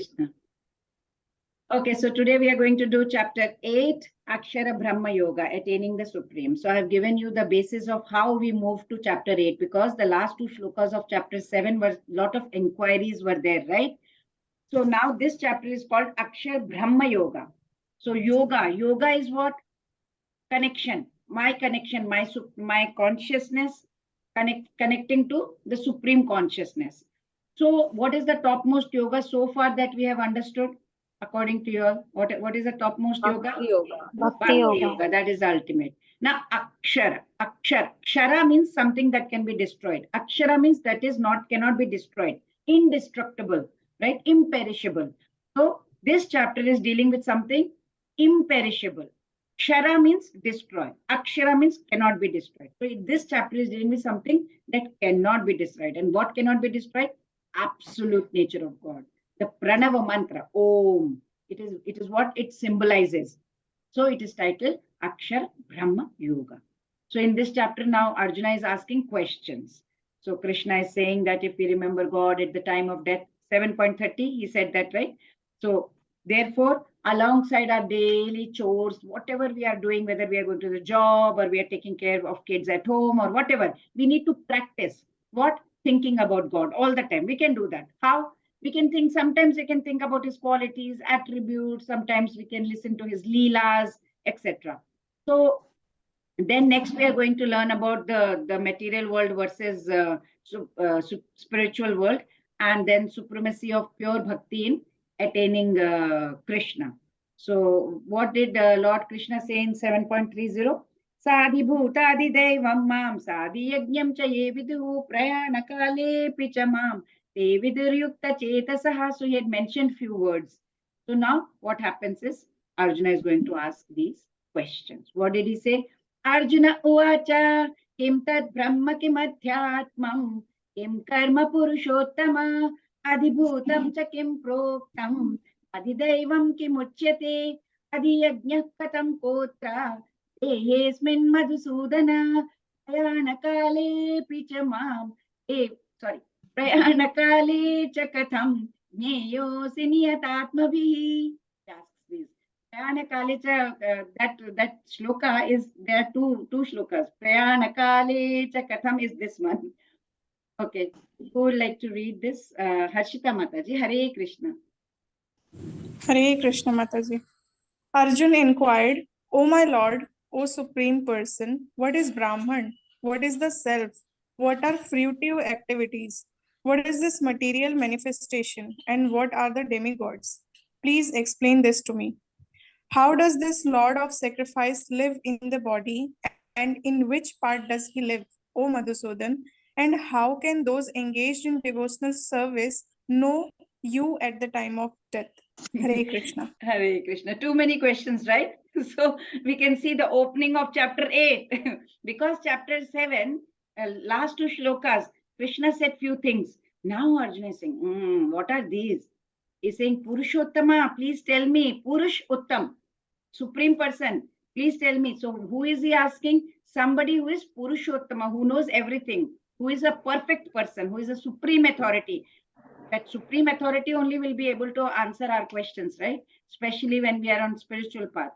Krishna. Okay, so today we are going to do chapter 8, Akshara Brahma Yoga, Attaining the Supreme. So I have given you the basis of how we move to chapter 8 because the last two shlokas of chapter 7 were a lot of inquiries were there, right? So now this chapter is called Akshara Brahma Yoga. So yoga is what? Connection, my consciousness connecting to the supreme consciousness. So what is the topmost yoga so far that we have understood according to your what is the topmost yoga? Bhakti yoga. That is the ultimate. Now akshara means something that can be destroyed. Akshara means that is not cannot be destroyed, indestructible, right? Imperishable. So this chapter is dealing with something imperishable. Kshara means destroy. Akshara means cannot be destroyed. So this chapter is dealing with something that cannot be destroyed. And what cannot be destroyed? Absolute nature of God. The Pranava mantra, Om. It is what it symbolizes. So it is titled Akshara Brahma Yoga. So in this chapter now, Arjuna is asking questions. So Krishna is saying that if we remember God at the time of death, 7.30, he said that, right? So therefore, alongside our daily chores, whatever we are doing, whether we are going to the job or we are taking care of kids at home or whatever, we need to practice what? Thinking about God all the time. We can do that. How? We can think, sometimes we can think about his qualities, attributes, sometimes we can listen to his leelas, etc. So then next we are going to learn about the material world versus spiritual world, and then supremacy of pure bhakti in attaining Krishna. So what did Lord Krishna say in 7.30? Sadhi bhutadi devam mam sadhi yajnam cha ye vidu prayana kale picha mam te viduryukta chetasaha. So he had mentioned few words. So now what happens is Arjuna is going to ask these questions. What did he say? Arjuna uvacha kim tad brahma kim adhyatmam kim karma purushottama adhibhutam cha kim proktam adhidaivam kim uchyate adhiyajnah katam kotra tehesmin madhusudana prayanakale picha mam prayanakale cha katham jneyosi niyatatmabhi. Asks this. Prayanakale that shloka is, there are two shlokas. Prayanakale cha katham is this one. Okay, who would like to read this? Harshita Mataji, Hare Krishna. Hare Krishna Mataji. Arjun inquired, O my Lord, O Supreme Person, what is Brahman? What is the self? What are fruitive activities? What is this material manifestation? And what are the demigods? Please explain this to me. How does this Lord of sacrifice live in the body, and in which part does he live, O Madhusudan? And how can those engaged in devotional service know you at the time of death? Hare Krishna. Hare Krishna. Too many questions, right? So we can see the opening of chapter 8. Because chapter 7, last two shlokas, Krishna said few things. Now Arjuna is saying, what are these? He's saying, Purushottama, please tell me. Purush Uttam, Supreme Person, please tell me. So who is he asking? Somebody who is Purushottama, who knows everything, who is a perfect person, who is a supreme authority. That supreme authority only will be able to answer our questions, right? Especially when we are on spiritual path.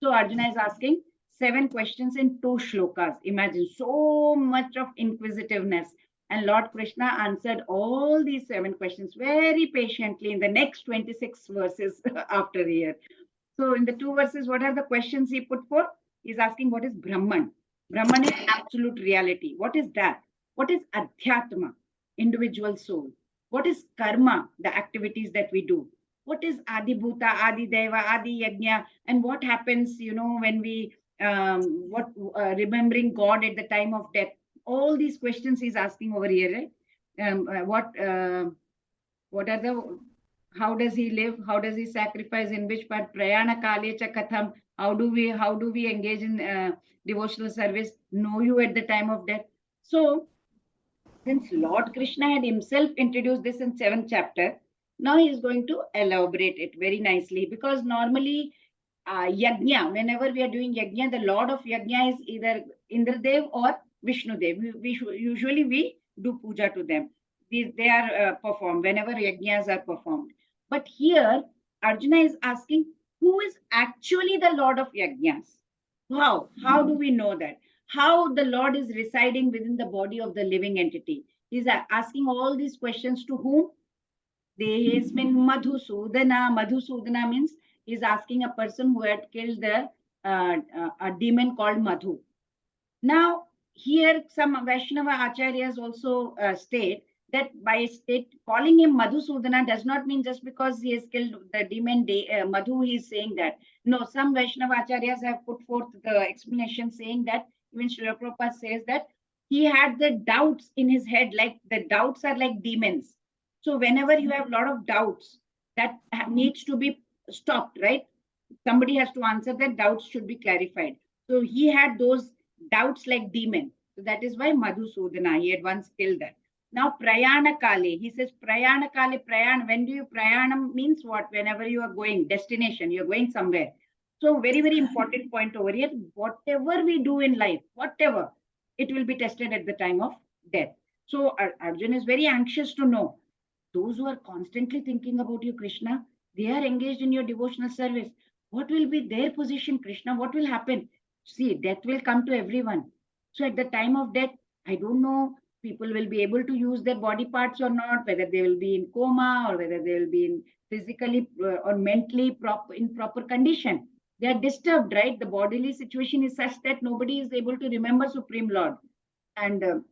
So Arjuna is asking 7 questions in 2 shlokas. Imagine so much of inquisitiveness. And Lord Krishna answered all these 7 questions very patiently in the next 26 verses after here. So in the 2 verses, what are the questions he put forth? He's asking, what is Brahman? Brahman is absolute reality. What is that? What is Adhyatma? Individual soul. What is karma? The activities that we do. What is Adibhuta, Adideva, Adi Yajna? And what happens, when we, remembering God at the time of death? All these questions he's asking over here, right? What are the, how does he live? How does he sacrifice? In which part? Prayana Kale cha Katham. How do we engage in devotional service? Know you at the time of death. So, since Lord Krishna had himself introduced this in 7th chapter, now he is going to elaborate it very nicely, because normally yajna, whenever we are doing yajna, the Lord of yajna is either Indradev or Vishnudev. Usually we do puja to them. They are performed whenever yajnas are performed. But here, Arjuna is asking, who is actually the Lord of Yajnas? How? How do we know that? How the Lord is residing within the body of the living entity? He's asking all these questions to whom? Dehesmin Madhusudana. Madhusudana means he's asking a person who had killed a demon called Madhu. Now, here some Vaishnava acharyas also state that by calling him Madhusudana does not mean just because he has killed the demon Madhu, he is saying that. No, some Vaishnava acharyas have put forth the explanation saying that, even Srila Prabhupada says that he had the doubts in his head, like the doubts are like demons. So whenever you have a lot of doubts, that needs to be stopped, right? Somebody has to answer that, doubts should be clarified. So he had those doubts like demon. So that is why Madhusudana, he had once killed that. Now Prayana Kale, he says Prayana Kale, Prayan, when do you Prayanam means what? Whenever you are going, destination, you're going somewhere. So very, very important point over here. Whatever we do in life, whatever, it will be tested at the time of death. So Arjun is very anxious to know. Those who are constantly thinking about you, Krishna, they are engaged in your devotional service. What will be their position, Krishna? What will happen? See, death will come to everyone. So at the time of death, I don't know, people will be able to use their body parts or not, whether they will be in coma or whether they will be in physically or mentally in proper condition. They are disturbed, right? The bodily situation is such that nobody is able to remember Supreme Lord. And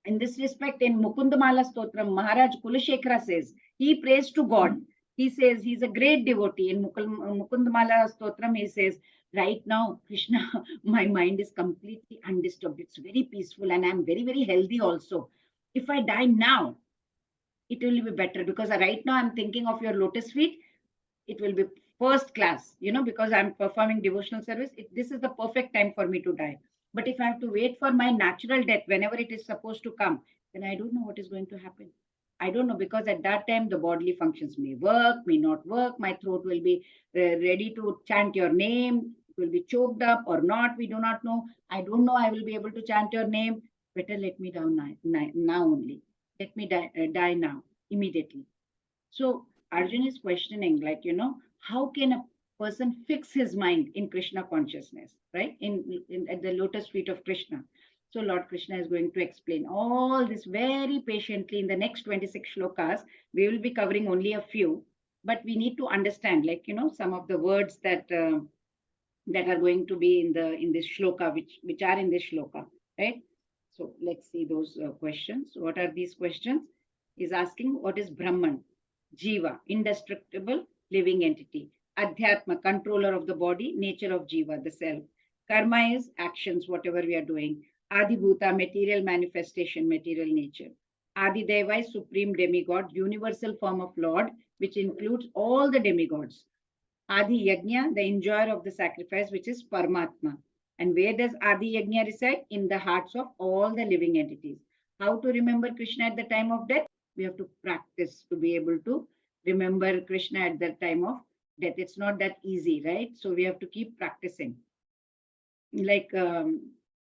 in this respect, in Mukundamala Stotram, Maharaj Kulashekara says, he prays to God. He says he's a great devotee. In Mukundamala Stotram, he says, right now, Krishna, my mind is completely undisturbed. It's very peaceful and I'm very, very healthy also. If I die now, it will be better because right now I'm thinking of your lotus feet. It will be first class, because I'm performing devotional service. This is the perfect time for me to die. But if I have to wait for my natural death, whenever it is supposed to come, then I don't know what is going to happen. I don't know, because at that time, the bodily functions may work, may not work. My throat will be ready to chant your name. It will be choked up or not. We do not know. I don't know. I will be able to chant your name. Better let me down now only. Let me die now, immediately. So Arjun is questioning, like, how can a person fix his mind in Krishna consciousness, right? At the lotus feet of Krishna. So Lord Krishna is going to explain all this very patiently in the next 26 shlokas. We will be covering only a few, but we need to understand, like, some of the words that that are going to be in this shloka, which are in this shloka, right? So let's see those questions. What are these questions? Is asking, what is Brahman? Jiva, indestructible living entity. Adhyatma, controller of the body, nature of Jiva, the self. Karma is actions, whatever we are doing. Adibhuta, material manifestation, material nature. Adideva is supreme demigod, universal form of Lord, which includes all the demigods. Adi Yajna, the enjoyer of the sacrifice, which is Paramatma. And where does Adi Yajna reside? In the hearts of all the living entities. How to remember Krishna at the time of death? We have to practice to be able to remember Krishna at the time of death. It's not that easy, right? So we have to keep practicing. Like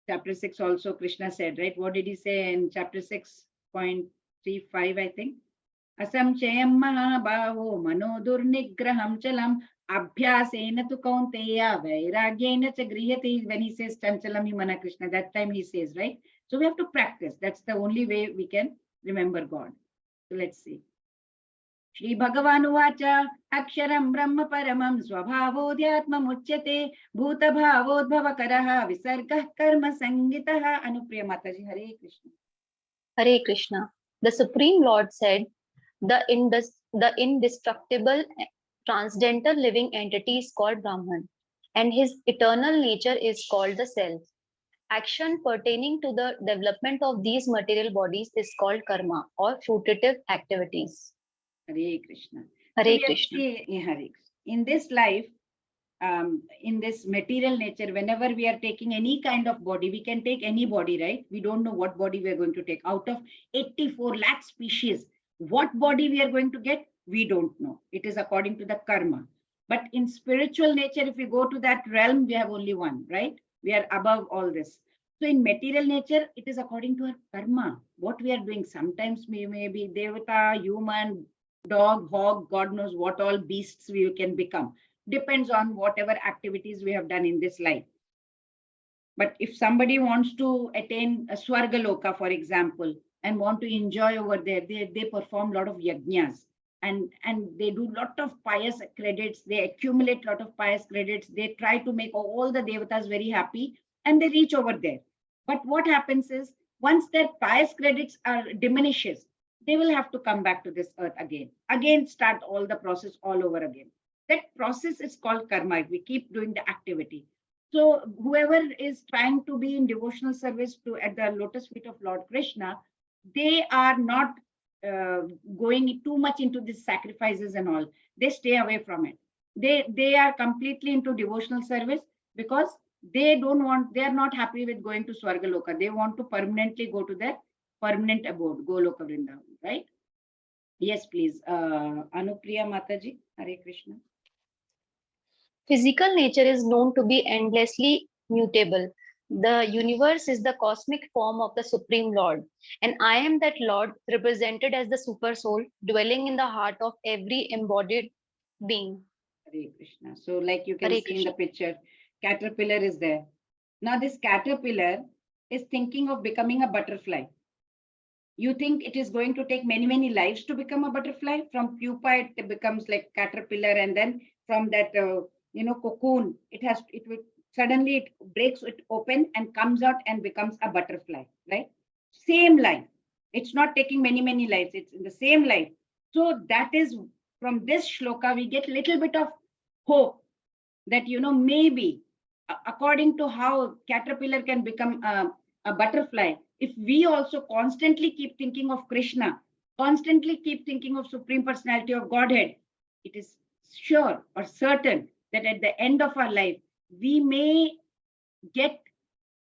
chapter 6 also, Krishna said, right? What did he say in chapter 6.35, I think? Asamchayam mahabhavo manodurnigraham chalam abhyasena tu kaunteya vairagyena cha grihati. When he says chanchalami mana Krishna, that time he says, right? So we have to practice. That's the only way we can remember God. So let's see. Shri Bhagavanuvacha Aksharam Brahma Paramam Swabhavodhyatmam Uchyate Bhuta Bhavodbhava Karaha Visargah Karma Sangitaha. Anupriya Mataji, Hare Krishna. Hare Krishna. The Supreme Lord said, the indestructible transcendental living entity is called Brahman, and his eternal nature is called the Self. Action pertaining to the development of these material bodies is called karma or fruitive activities. Hare Krishna. Hare Krishna. Hare Krishna. In this life, in this material nature, whenever we are taking any kind of body, we can take any body, right? We don't know what body we are going to take. Out of 84 lakh species, what body we are going to get, we don't know. It is according to the karma. But in spiritual nature, if we go to that realm, we have only one, right? We are above all this. So in material nature, it is according to our karma, what we are doing. Sometimes we may be devata, human, dog, hog, God knows what all beasts we can become. Depends on whatever activities we have done in this life. But if somebody wants to attain a Swargaloka, for example, and want to enjoy over there, they perform a lot of yajnas, and they do lot of pious credits. They accumulate lot of pious credits. They try to make all the devatas very happy, and they reach over there. But what happens is, once their pious credits are diminishes, they will have to come back to this earth again start all the process all over again. That process is called karma. We keep doing the activity. So whoever is trying to be in devotional service to at the lotus feet of Lord Krishna, they are not going too much into these sacrifices and all. They stay away from it. They are completely into devotional service because they are not happy with going to Swargaloka. They want to permanently go to their permanent abode, Goloka Vrindavan, right? Yes, please. Anupriya Mataji, Hare Krishna. Physical nature is known to be endlessly mutable. The universe is the cosmic form of the Supreme Lord, and I am that Lord represented as the super soul dwelling in the heart of every embodied being. Hare Krishna. So, like you can Hare see in the Krishna. picture, caterpillar is there. Now, this caterpillar is thinking of becoming a butterfly. You think it is going to take many, many lives to become a butterfly? From pupa, it becomes like caterpillar, and then from that, cocoon, it will suddenly it breaks it open and comes out and becomes a butterfly, right? Same life. It's not taking many, many lives. It's in the same life. So that is from this shloka, we get little bit of hope that, maybe according to how caterpillar can become a butterfly, if we also constantly keep thinking of Krishna, constantly keep thinking of Supreme Personality of Godhead, it is sure or certain that at the end of our life, we may get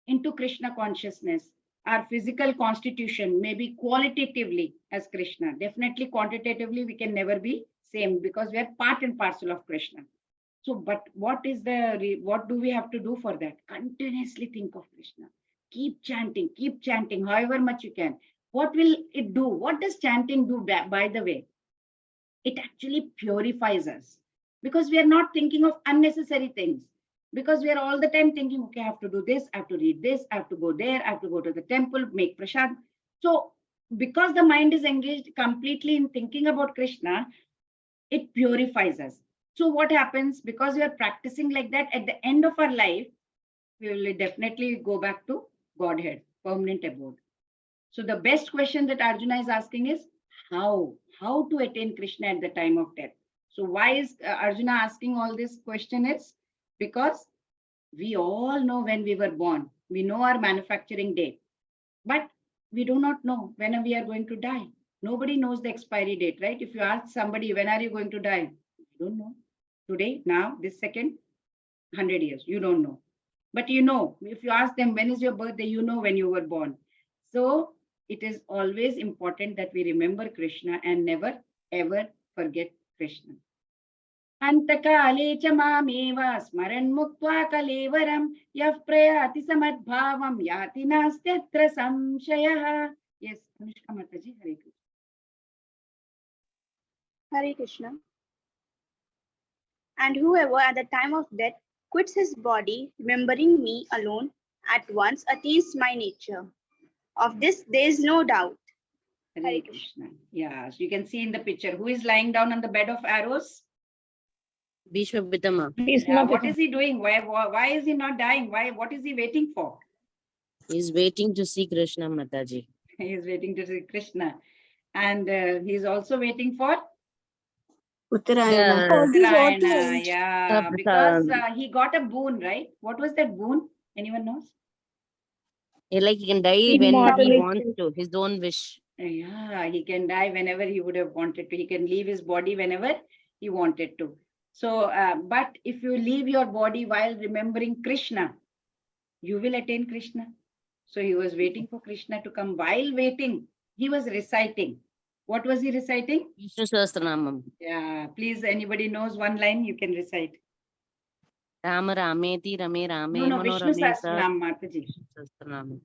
into Krishna consciousness. Our physical constitution may be qualitatively as Krishna. Definitely quantitatively, we can never be same because we are part and parcel of Krishna. So, but what do we have to do for that? Continuously think of Krishna. Keep chanting, however much you can. What will it do? What does chanting do, by the way? It actually purifies us because we are not thinking of unnecessary things. Because we are all the time thinking, okay, I have to do this, I have to read this, I have to go there, I have to go to the temple, make prasad. So, because the mind is engaged completely in thinking about Krishna, it purifies us. So what happens, because we are practicing like that, at the end of our life, we will definitely go back to Godhead, permanent abode. So the best question that Arjuna is asking is how to attain Krishna at the time of death. So why is Arjuna asking all this question? Is because we all know when we were born. We know our manufacturing date, but we do not know when we are going to die. Nobody knows the expiry date, right? If you ask somebody, when are you going to die? You don't know. Today, now, this second, 100 years, you don't know. But you know, if you ask them, when is your birthday? You know when you were born. So it is always important that we remember Krishna and never, ever forget Krishna. Antakale cha mameva smaran muktva kalevaram yah prayati samadbhavam yati nastyatra samshayah. Yes, Anushka Mataji, Hare Krishna. Hare Krishna. And whoever at the time of death quits his body, remembering me alone, at once attains my nature. Of this there is no doubt. Hare Krishna. Yeah, so you can see in the picture who is lying down on the bed of arrows. Bhishma Pitama. Yeah, what is he doing? Why is he not dying? What is he waiting for? He's waiting to see Krishna, Mataji. He is waiting to see Krishna. And he's also waiting for Yeah, Uttarayana. Yeah, Prasadam. because he got a boon, right? What was that boon? Anyone knows? Like he can die when he wants to, his own wish. Yeah, he can die whenever he would have wanted to. He can leave his body whenever he wanted to. So, but if you leave your body while remembering Krishna, you will attain Krishna. So he was waiting for Krishna to come. While waiting, he was reciting. What was he reciting? Vishnu Sahasranamam. Yeah, please, anybody knows one line, you can recite. Rama Rameti Rame Rame No, Vishnu Mano Rame Sahasranam, Mataji. Sahasranamam.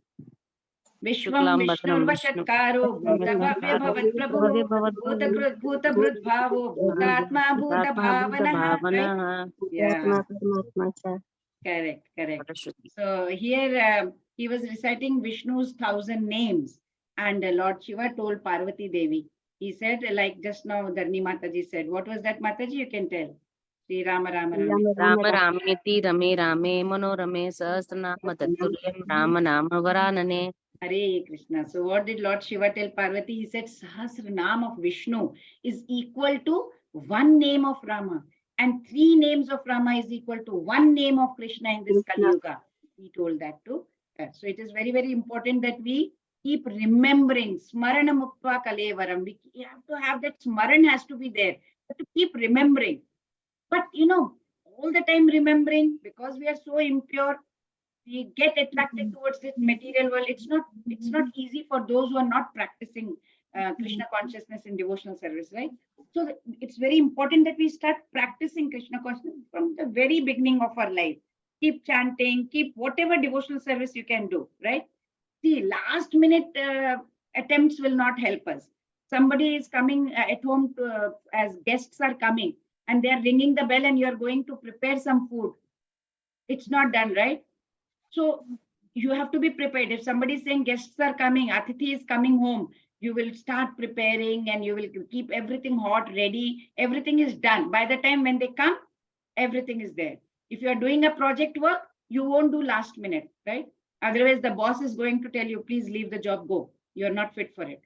Vishwam Vishnurvashatkaro Bhutavavya Bhavat Prabhu Bhutakrut Bhutabrut Bhavo Bhutatma Bhuta Bhavanaha. Right? Yeah, correct, correct. So here he was reciting Vishnu's 1,000 names, and Lord Shiva told Parvati Devi. He said, like just now Dharni Mataji said, what was that, Mataji? You can tell. Sri Rama Rama Rama. Rama Rameti Rame Rame Manorame Sahasranama Tatulyam Rama Nama Varanane. Hare Krishna. So what did Lord Shiva tell Parvati? He said Sahasranam of Vishnu is equal to one name of Rama, and 3 names of Rama is equal to 1 name of Krishna in this Kali Yuga. He told that to her. So it is very, very important that we keep remembering. Smarana Mukta Kalevaram. We have to have that smaran has to be there. But to keep remembering. But all the time remembering, because we are so impure, we get attracted towards this material world. It's not easy for those who are not practicing Krishna consciousness in devotional service, right? So it's very important that we start practicing Krishna consciousness from the very beginning of our life. Keep chanting, keep whatever devotional service you can do, right? See, last minute attempts will not help us. Somebody is coming at home as guests are coming, and they are ringing the bell, and you are going to prepare some food. It's not done, right? So you have to be prepared. If somebody is saying guests are coming, Atithi is coming home, you will start preparing and you will keep everything hot, ready. Everything is done. By the time when they come, everything is there. If you are doing a project work, you won't do last minute, right? Otherwise, the boss is going to tell you, please leave the job, go. You are not fit for it.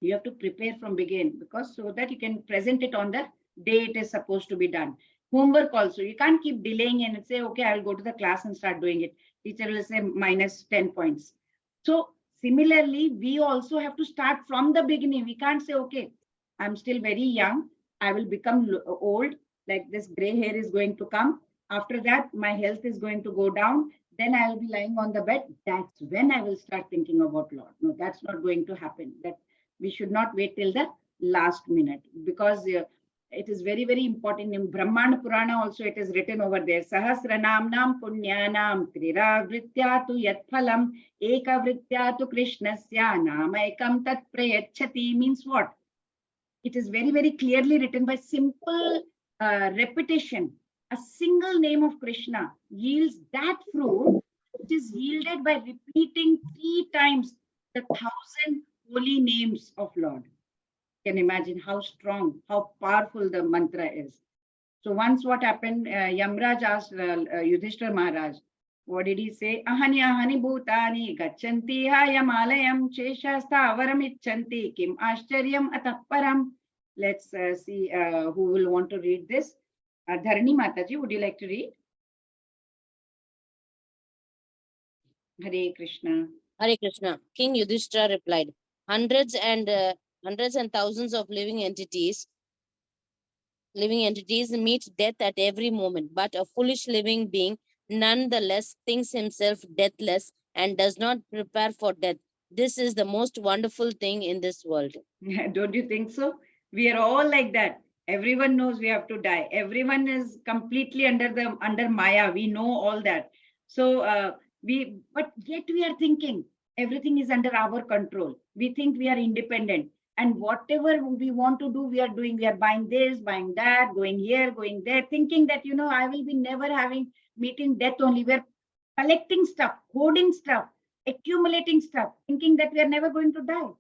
You have to prepare from begin, because so that you can present it on the day it is supposed to be done. Homework also, you can't keep delaying and say, okay, I'll go to the class and start doing it. Teacher will say minus 10 points. So similarly, we also have to start from the beginning. We can't say, okay, I'm still very young, I will become old, like this gray hair is going to come. After that, my health is going to go down. Then I will be lying on the bed. That's when I will start thinking about Lord. No, that's not going to happen. That we should not wait till the last minute, because it is very, very important. In Brahmana Purana also it is written over there. Sahasranamnam punyanam triravrityatu yatphalam ekavrityatu krishnasya namaekam tat prayachati. Means what? It is very, very clearly written by simple repetition. A single name of Krishna yields that fruit which is yielded by repeating 3 times the 1,000 holy names of Lord. You can imagine how strong, how powerful the mantra is. So once what happened, Yamraj asked Yudhishthira Maharaj, what did he say? Ahani ahani bhutani gachanti hayamalayam cheshasta avaram icchanti kim ashcharyam atapparam. Let's see who will want to read this. Dharani Mataji, would you like to read? Hare Krishna. Hare Krishna. King Yudhishthira replied, hundreds and thousands of living entities meet death at every moment, but a foolish living being nonetheless thinks himself deathless and does not prepare for death. This is the most wonderful thing in this world. Don't you think so? We are all like that. Everyone knows we have to die. Everyone is completely under Maya. We know all that. So but yet we are thinking everything is under our control. We think we are independent, and whatever we want to do, we are doing. We are buying this, buying that, going here, going there, thinking that I will be never meeting death only. We are collecting stuff, hoarding stuff, accumulating stuff, thinking that we are never going to die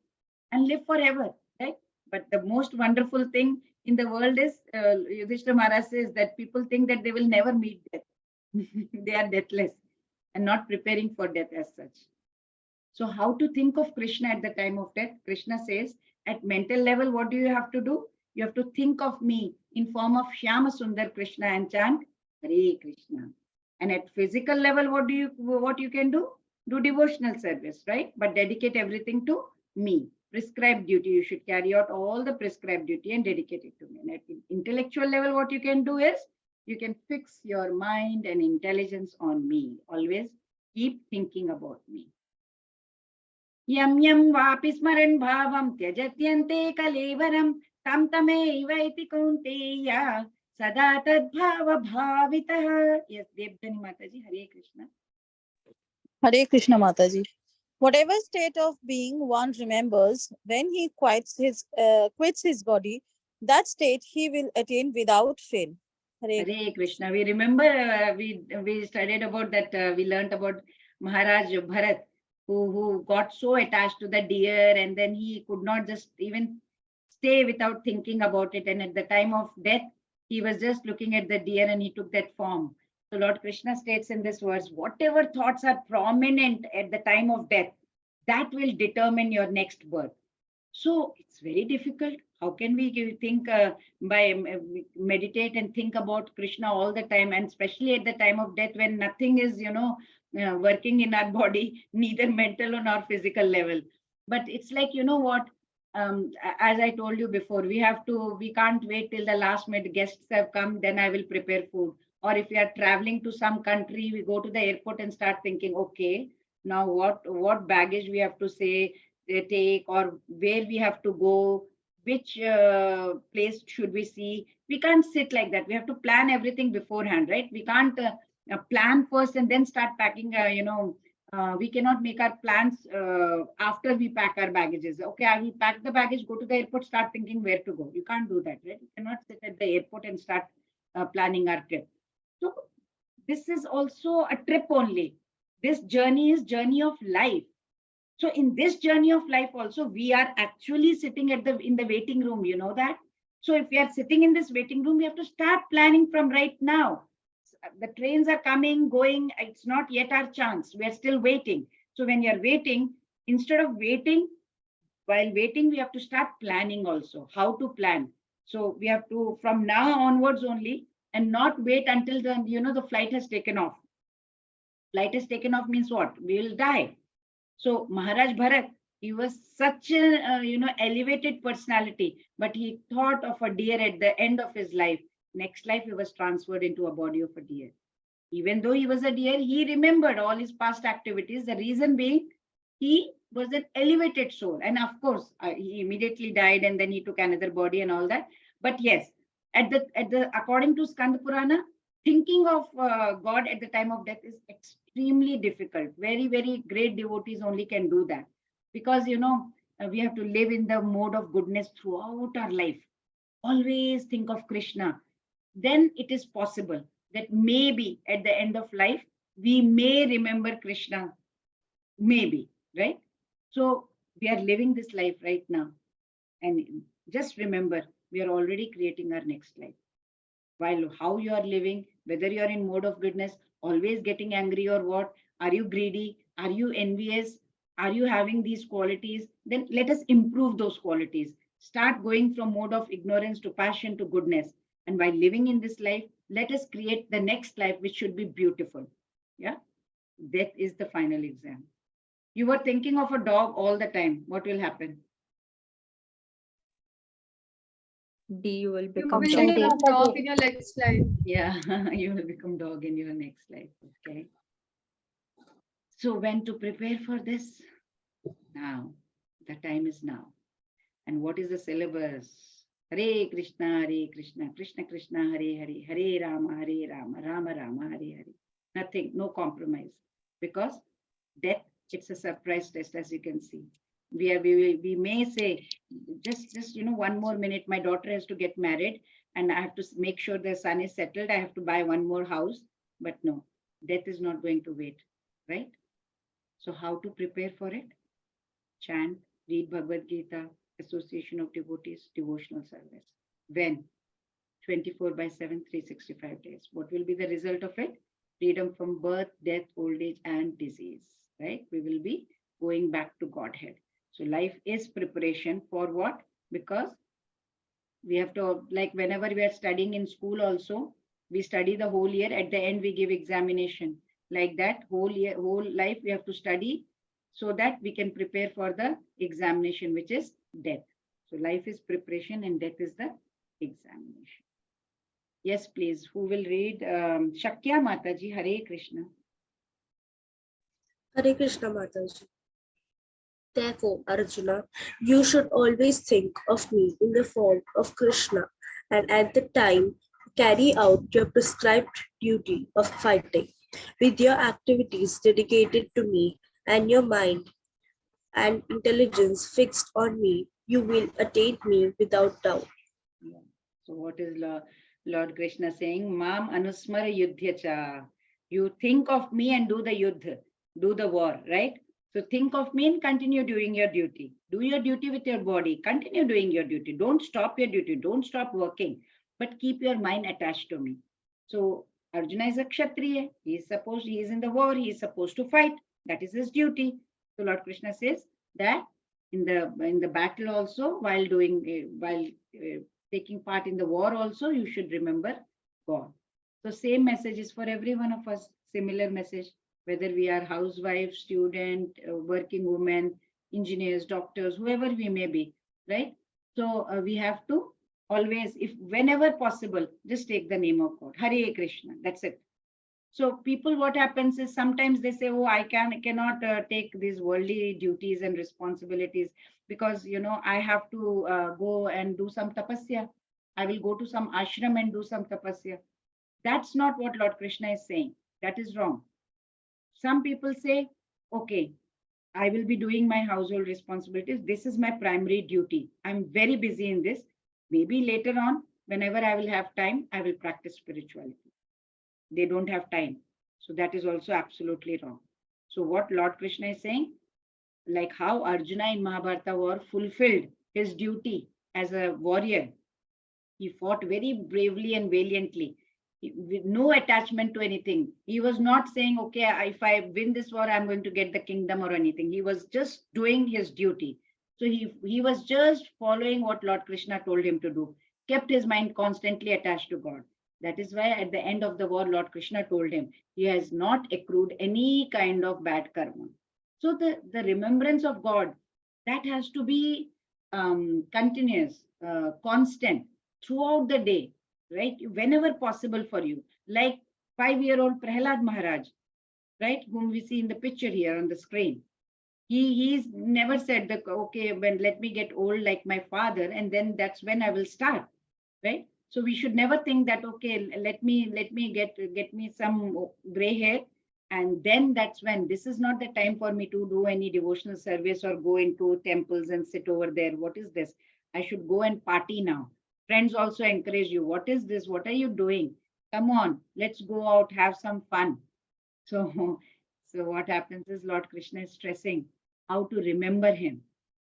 and live forever, right? But the most wonderful thing in the world is, Yudhishthira Maharaj says that people think that they will never meet death. They are deathless and not preparing for death as such. So how to think of Krishna at the time of death? Krishna says, at mental level, what do you have to do? You have to think of me in form of Shyama Sundar Krishna and chant Hare Krishna. And at physical level, what you can do? Do devotional service, right? But dedicate everything to me. Prescribed duty, you should carry out all the prescribed duty and dedicate it to me. And at intellectual level, what you can do is, you can fix your mind and intelligence on me. Always keep thinking about me. Yam yam vapi smaran bhavam tyajatyante kalevaram tam tameva iti kaunteya sada tad bhava bhavitah. Yes, Devdani Mataji, Hare Krishna. Hare Krishna Mataji. Whatever state of being one remembers, when he quits his body, that state he will attain without fail. Hare Hare Krishna. We remember we studied about that. We learned about Maharaj Bharat, who got so attached to the deer, and then he could not just even stay without thinking about it. And at the time of death, he was just looking at the deer, and he took that form. So Lord Krishna states in this verse, whatever thoughts are prominent at the time of death, that will determine your next birth. So it's very difficult. How can we think meditate and think about Krishna all the time, and especially at the time of death when nothing is, working in our body, neither mental nor physical level. But it's like, you know what? As I told you before, we can't wait till the last minute guests have come, then I will prepare food. Or if we are traveling to some country, we go to the airport and start thinking, okay, now what baggage we have to take, or where we have to go, which place should we see. We can't sit like that. We have to plan everything beforehand, right? We can't plan first and then start packing. We cannot make our plans after we pack our baggages. Okay, I will pack the baggage, go to the airport, start thinking where to go. You can't do that, right? You cannot sit at the airport and start planning our trip. So this is also a trip only. This journey is journey of life. So in this journey of life also, we are actually sitting in the waiting room, you know that? So if we are sitting in this waiting room, we have to start planning from right now. The trains are coming, going, it's not yet our chance. We are still waiting. So when you're waiting, instead of waiting, while waiting, we have to start planning also, how to plan. So we have to, from now onwards only, and not wait until the flight has taken off. Flight has taken off means what? We will die. So Maharaj Bharat, he was such a elevated personality, but he thought of a deer at the end of his life. Next life, he was transferred into a body of a deer. Even though he was a deer, he remembered all his past activities. The reason being, he was an elevated soul. And of course, he immediately died, and then he took another body and all that. But yes, according to Skanda Purana, thinking of God at the time of death is extremely difficult. Very, very great devotees only can do that, because we have to live in the mode of goodness throughout our life. Always think of Krishna. Then it is possible that maybe at the end of life, we may remember Krishna. Maybe, right? So we are living this life right now. And just remember, we are already creating our next life. While how you are living, whether you are in mode of goodness, always getting angry or what, are you greedy? Are you envious? Are you having these qualities? Then let us improve those qualities. Start going from mode of ignorance to passion to goodness. And while living in this life, let us create the next life, which should be beautiful. Yeah, death is the final exam. You were thinking of a dog all the time. What will happen? You will You become will Option become D. dog in your next life. Yeah, you will become dog in your next life. Okay. So when to prepare for this? Now. The time is now. And what is the syllabus? Hare Krishna, Krishna Krishna, Hare Hare, Hare Rama, Rama Rama, Hare Hare. Nothing, no compromise. Because death, it's a surprise test, as you can see. We may say, just one more minute, my daughter has to get married, and I have to make sure the son is settled. I have to buy one more house. But no, death is not going to wait, right? So how to prepare for it? Chant, read Bhagavad Gita, Association of Devotees, devotional service. When? 24/7, 365 days. What will be the result of it? Freedom from birth, death, old age, and disease, right? We will be going back to Godhead. So life is preparation for what? Because we have to, like whenever we are studying in school also, we study the whole year. At the end, we give examination. Like that, whole life, we have to study so that we can prepare for the examination, which is death. So life is preparation and death is the examination. Yes, please. Who will read? Shakya Mataji, Hare Krishna. Hare Krishna Mataji. Therefore, Arjuna, you should always think of me in the form of Krishna, and at the time carry out your prescribed duty of fighting with your activities dedicated to me, and your mind and intelligence fixed on me, you will attain me without doubt. Yeah. So what is Lord Krishna saying? Mam anusmara yudhyacha. You think of me and do the yudh, do the war, right? So think of me and continue doing your duty. Do your duty with your body. Continue doing your duty. Don't stop your duty. Don't stop working, but keep your mind attached to me. So Arjuna is a Kshatriya. He is in the war. He is supposed to fight. That is his duty. So Lord Krishna says that in the battle also, while taking part in the war also, you should remember God. So same message is for every one of us, similar message, whether we are housewife, student, working woman, engineers, doctors, whoever we may be, right? So we have to always, if whenever possible, just take the name of God. Hare Krishna, that's it. So people, what happens is sometimes they say, oh, I cannot take these worldly duties and responsibilities because, I have to go and do some tapasya. I will go to some ashram and do some tapasya. That's not what Lord Krishna is saying. That is wrong. Some people say, okay, I will be doing my household responsibilities. This is my primary duty. I'm very busy in this. Maybe later on, whenever I will have time, I will practice spirituality. They don't have time. So that is also absolutely wrong. So what Lord Krishna is saying, like how Arjuna in Mahabharata war fulfilled his duty as a warrior. He fought very bravely and valiantly, with no attachment to anything. He was not saying, okay, if I win this war, I'm going to get the kingdom or anything. He was just doing his duty. So he was just following what Lord Krishna told him to do, kept his mind constantly attached to God. That is why at the end of the war, Lord Krishna told him, he has not accrued any kind of bad karma. So the remembrance of God, that has to be continuous, constant throughout the day, right? Whenever possible for you. Like 5-year-old Prahlad Maharaj, right? Whom we see in the picture here on the screen. He's never said that, okay, when let me get old like my father, and then that's when I will start, right? So we should never think that, okay, let me get me some gray hair, and then that's when. This is not the time for me to do any devotional service or go into temples and sit over there. What is this? I should go and party now. Friends also encourage you. What is this? What are you doing? Come on, let's go out, have some fun. So what happens is Lord Krishna is stressing how to remember him.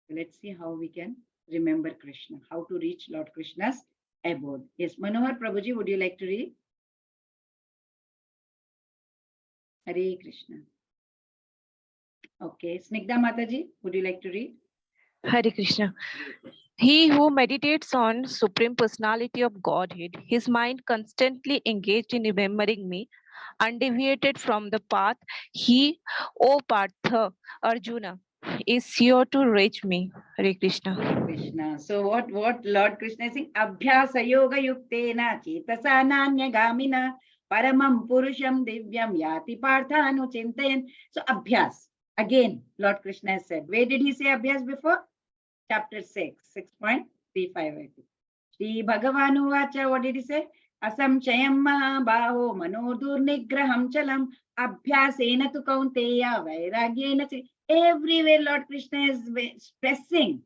So let's see how we can remember Krishna, how to reach Lord Krishna's abode. Yes, Manohar Prabhuji, would you like to read? Hare Krishna. Okay, Snigdha Mataji, would you like to read? Hare Krishna. He who meditates on Supreme Personality of Godhead, his mind constantly engaged in remembering me, undeviated from the path, he, O Partha, Arjuna, is sure to reach me. Hare Krishna. Krishna. So what Lord Krishna is saying? Abhyasa yoga yuktena chetasa nanya gamina paramam purusham divyam yati parthanu chintayan. So abhyas. Again, Lord Krishna has said. Where did he say abhyas before? Chapter 6, 6.35. I think. Shri Bhagavanu Vacha, what did he say? Asamchayam mahabaho manodur nigraham chalam abhyasena tu kaunteya vairagyena. Everywhere Lord Krishna is stressing.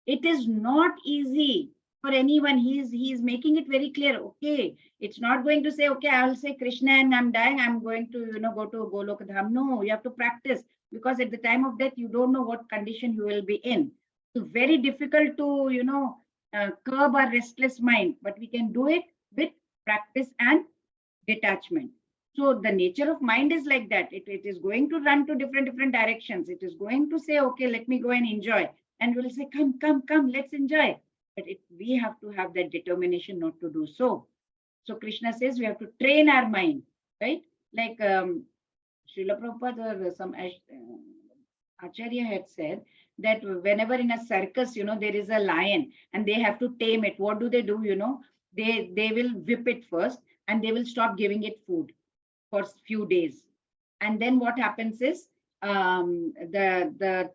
It is not easy for anyone. He is making it very clear. Okay, it's not going to say, okay, I'll say Krishna and I'm dying, I'm going to go to Golok Dham. No, you have to practice, because at the time of death you don't know what condition you will be in. So very difficult to curb our restless mind, but we can do it with practice and detachment. So the nature of mind is like that. It is going to run to different directions. It is going to say, okay, let me go and enjoy. And we'll say, come, let's enjoy. But we have to have that determination not to do so. So Krishna says we have to train our mind, right? Like Srila Prabhupada or some Acharya had said that whenever in a circus, there is a lion and they have to tame it. What do? They will whip it first and they will stop giving it food for few days. And then what happens is the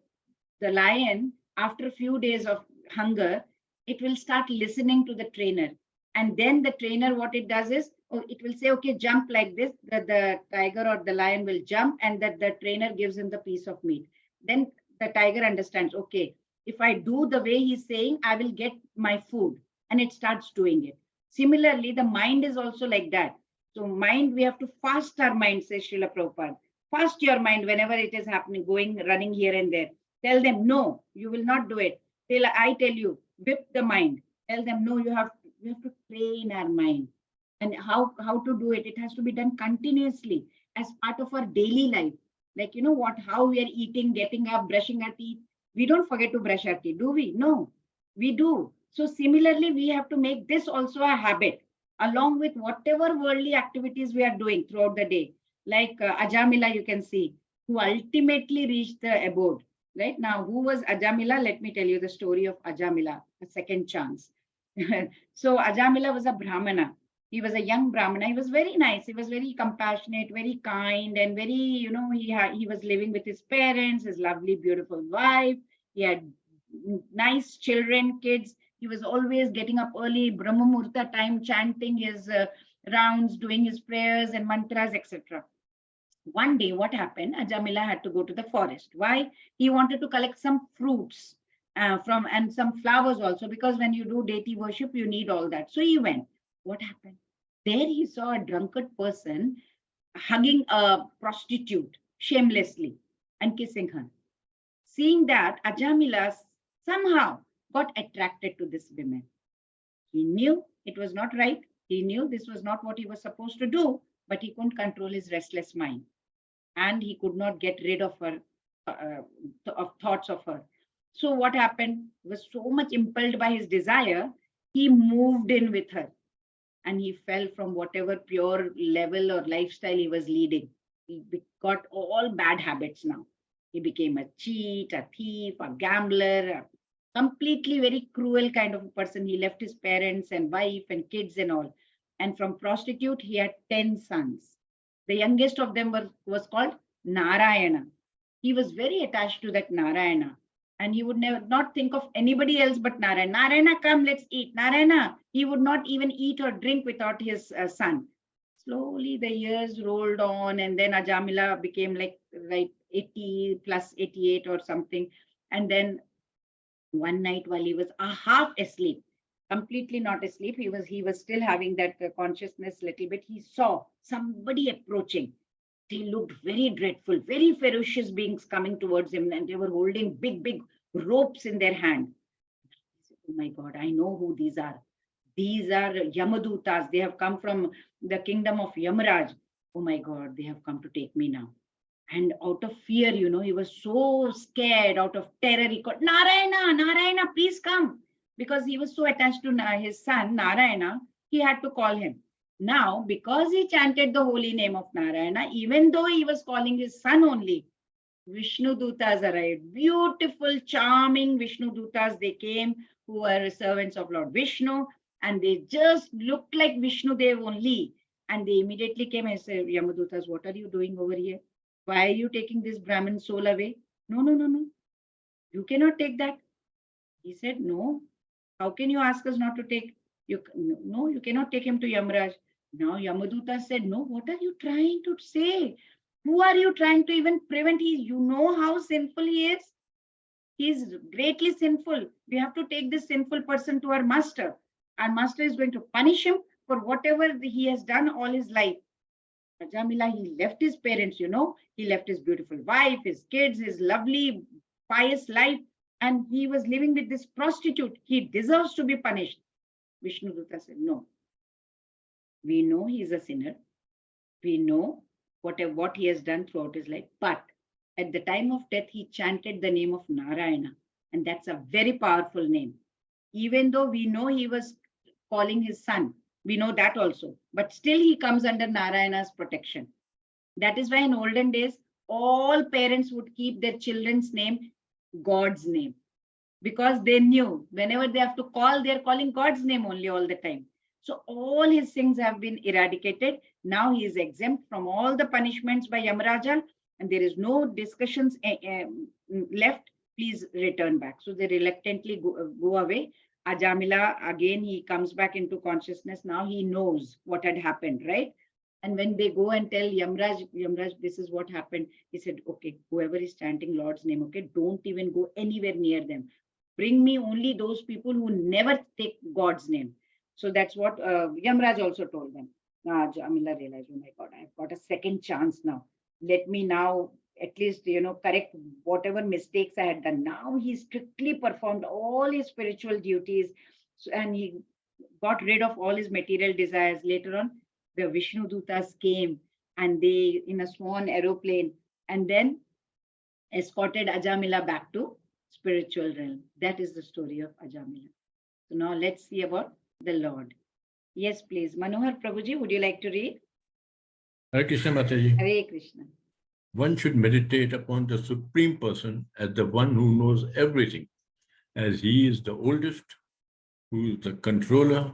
lion, after a few days of hunger, it will start listening to the trainer. And then the trainer, what it does is, it will say, okay, jump like this. The tiger or the lion will jump, and that the trainer gives him the piece of meat. Then the tiger understands, okay, if I do the way he's saying, I will get my food, and it starts doing it. Similarly, the mind is also like that. So mind, we have to fast our mind, says Srila Prabhupada. Fast your mind whenever it is happening, going, running here and there. Tell them, no, you will not do it. Till I tell you, whip the mind. Tell them, no, we have to train our mind. And how to do it? It has to be done continuously as part of our daily life. Like, how we are eating, getting up, brushing our teeth. We don't forget to brush our teeth, do we? No, we do. So similarly, we have to make this also a habit, along with whatever worldly activities we are doing throughout the day. Like Ajamila, you can see, who ultimately reached the abode. Right now, who was Ajamila? Let me tell you the story of Ajamila, a second chance. So Ajamila was a Brahmana. He was a young Brahmana. He was very nice. He was very compassionate, very kind, and very, he was living with his parents, his lovely, beautiful wife. He had nice children, kids. He was always getting up early, Brahma Muhurta time, chanting his rounds, doing his prayers and mantras, etc. One day, what happened? Ajamila had to go to the forest. Why? He wanted to collect some fruits and some flowers also, because when you do deity worship, you need all that. So he went. What happened? There he saw a drunkard person hugging a prostitute shamelessly and kissing her. Seeing that, Ajamila somehow got attracted to this woman. He knew it was not right. He knew this was not what he was supposed to do, but he couldn't control his restless mind. And he could not get rid of her, of thoughts of her. So what happened? He was so much impelled by his desire, he moved in with her. And he fell from whatever pure level or lifestyle he was leading. He got all bad habits now. He became a cheat, a thief, a gambler, a completely very cruel kind of a person. He left his parents and wife and kids and all. And from prostitute, he had 10 sons. The youngest of them was called Narayana. He was very attached to that Narayana. And he would not think of anybody else but Narayana. Narayana, come, let's eat. Narayana, he would not even eat or drink without his son. Slowly the years rolled on, and then Ajamila became like 80 plus 88 or something. And then one night while he was half asleep, completely not asleep, he was still having that consciousness little bit. He saw somebody approaching. They looked very dreadful, very ferocious beings coming towards him, and they were holding big ropes in their hand. Oh my God, I know who these are. These are Yamadutas. They have come from the kingdom of Yamaraj. Oh my God, they have come to take me now. And out of fear, he was so scared, out of terror, he called, Narayana, Narayana, please come. Because he was so attached to his son, Narayana, he had to call him. Now, because he chanted the holy name of Narayana, even though he was calling his son only, Vishnu Dutas arrived. Beautiful, charming Vishnu Dutas. They came, who were servants of Lord Vishnu, and they just looked like Vishnu Dev only. And they immediately came and said, Yamadutas, what are you doing over here? Why are you taking this Brahmin soul away? No. You cannot take that. He said, no. How can you ask us not to take? No, you cannot take him to Yamaraj. Now Yamaduta said, no, what are you trying to say? Who are you trying to even prevent? You know how sinful he is. He is greatly sinful. We have to take this sinful person to our master. Our master is going to punish him for whatever he has done all his life. Ajamila, he left his parents, he left his beautiful wife, his kids, his lovely, pious life, and he was living with this prostitute. He deserves to be punished. Vishnu Dutta said, no. We know he is a sinner. We know what he has done throughout his life. But at the time of death, he chanted the name of Narayana. And that's a very powerful name. Even though we know he was calling his son, we know that also. But still he comes under Narayana's protection. That is why in olden days, all parents would keep their children's name God's name. Because they knew whenever they have to call, they're calling God's name only all the time. So all his sins have been eradicated. Now he is exempt from all the punishments by Yamaraja, and there is no discussions left. Please return back. So they reluctantly go away. Ajamila, again, he comes back into consciousness. Now he knows what had happened, right? And when they go and tell Yamraj, this is what happened, he said, okay, whoever is chanting Lord's name, okay, don't even go anywhere near them. Bring me only those people who never take God's name. So that's what Yamraj also told them. Jamila realized, oh my God, I've got a second chance now. Let me now at least, correct whatever mistakes I had done. Now he strictly performed all his spiritual duties, and he got rid of all his material desires. Later on, the Vishnu Dutas came, and they, in a swan aeroplane, and then escorted Ajamila back to spiritual realm. That is the story of Ajamila. So now let's see about the Lord. Yes, please. Manohar Prabhuji, would you like to read? Hare Krishna Mataji. Hare Krishna. One should meditate upon the Supreme Person as the one who knows everything, as he is the oldest, who is the controller,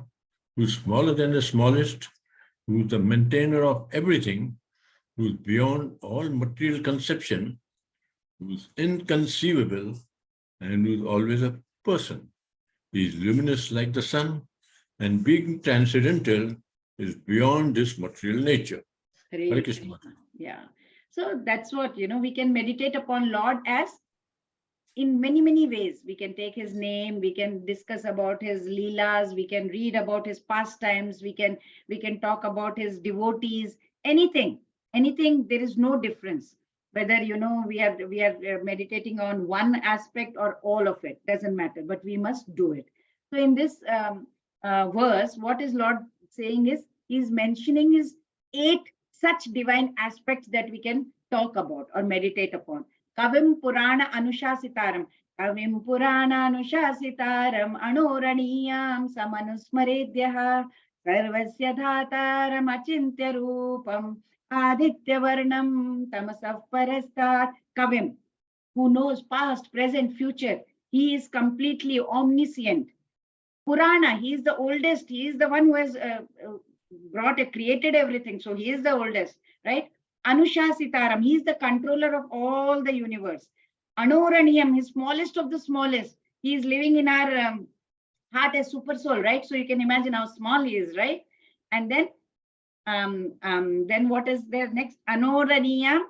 who is smaller than the smallest, who is the maintainer of everything, who is beyond all material conception, who is inconceivable, and who is always a person. He is luminous like the sun, and being transcendental is beyond this material nature. Hare Krishna. Yeah. So that's what, we can meditate upon Lord as in many, many ways. We can take his name, we can discuss about his leelas, we can read about his pastimes, we can talk about his devotees, anything, there is no difference. Whether, we are meditating on one aspect or all of it, doesn't matter, but we must do it. So in this verse, what is Lord saying is, he's mentioning his 8 such divine aspects that we can talk about or meditate upon. Kavim Purana Anushasitaram. Kavim Purana Anushasitaram Anoraniyam Samanusmaredyaha Sarvasya Dhataram Achintya Rupam Aditya Varnam Tamasaf Parastat. Kavim, who knows past, present, future. He is completely omniscient. Purana, he is the oldest. He is the one who has created everything. So he is the oldest, right? Anushasitaram, he is the controller of all the universe. Anoraniyam, his smallest of the smallest. He is living in our heart as super soul, right? So you can imagine how small he is, right? And then what is there next? Anoraniyam.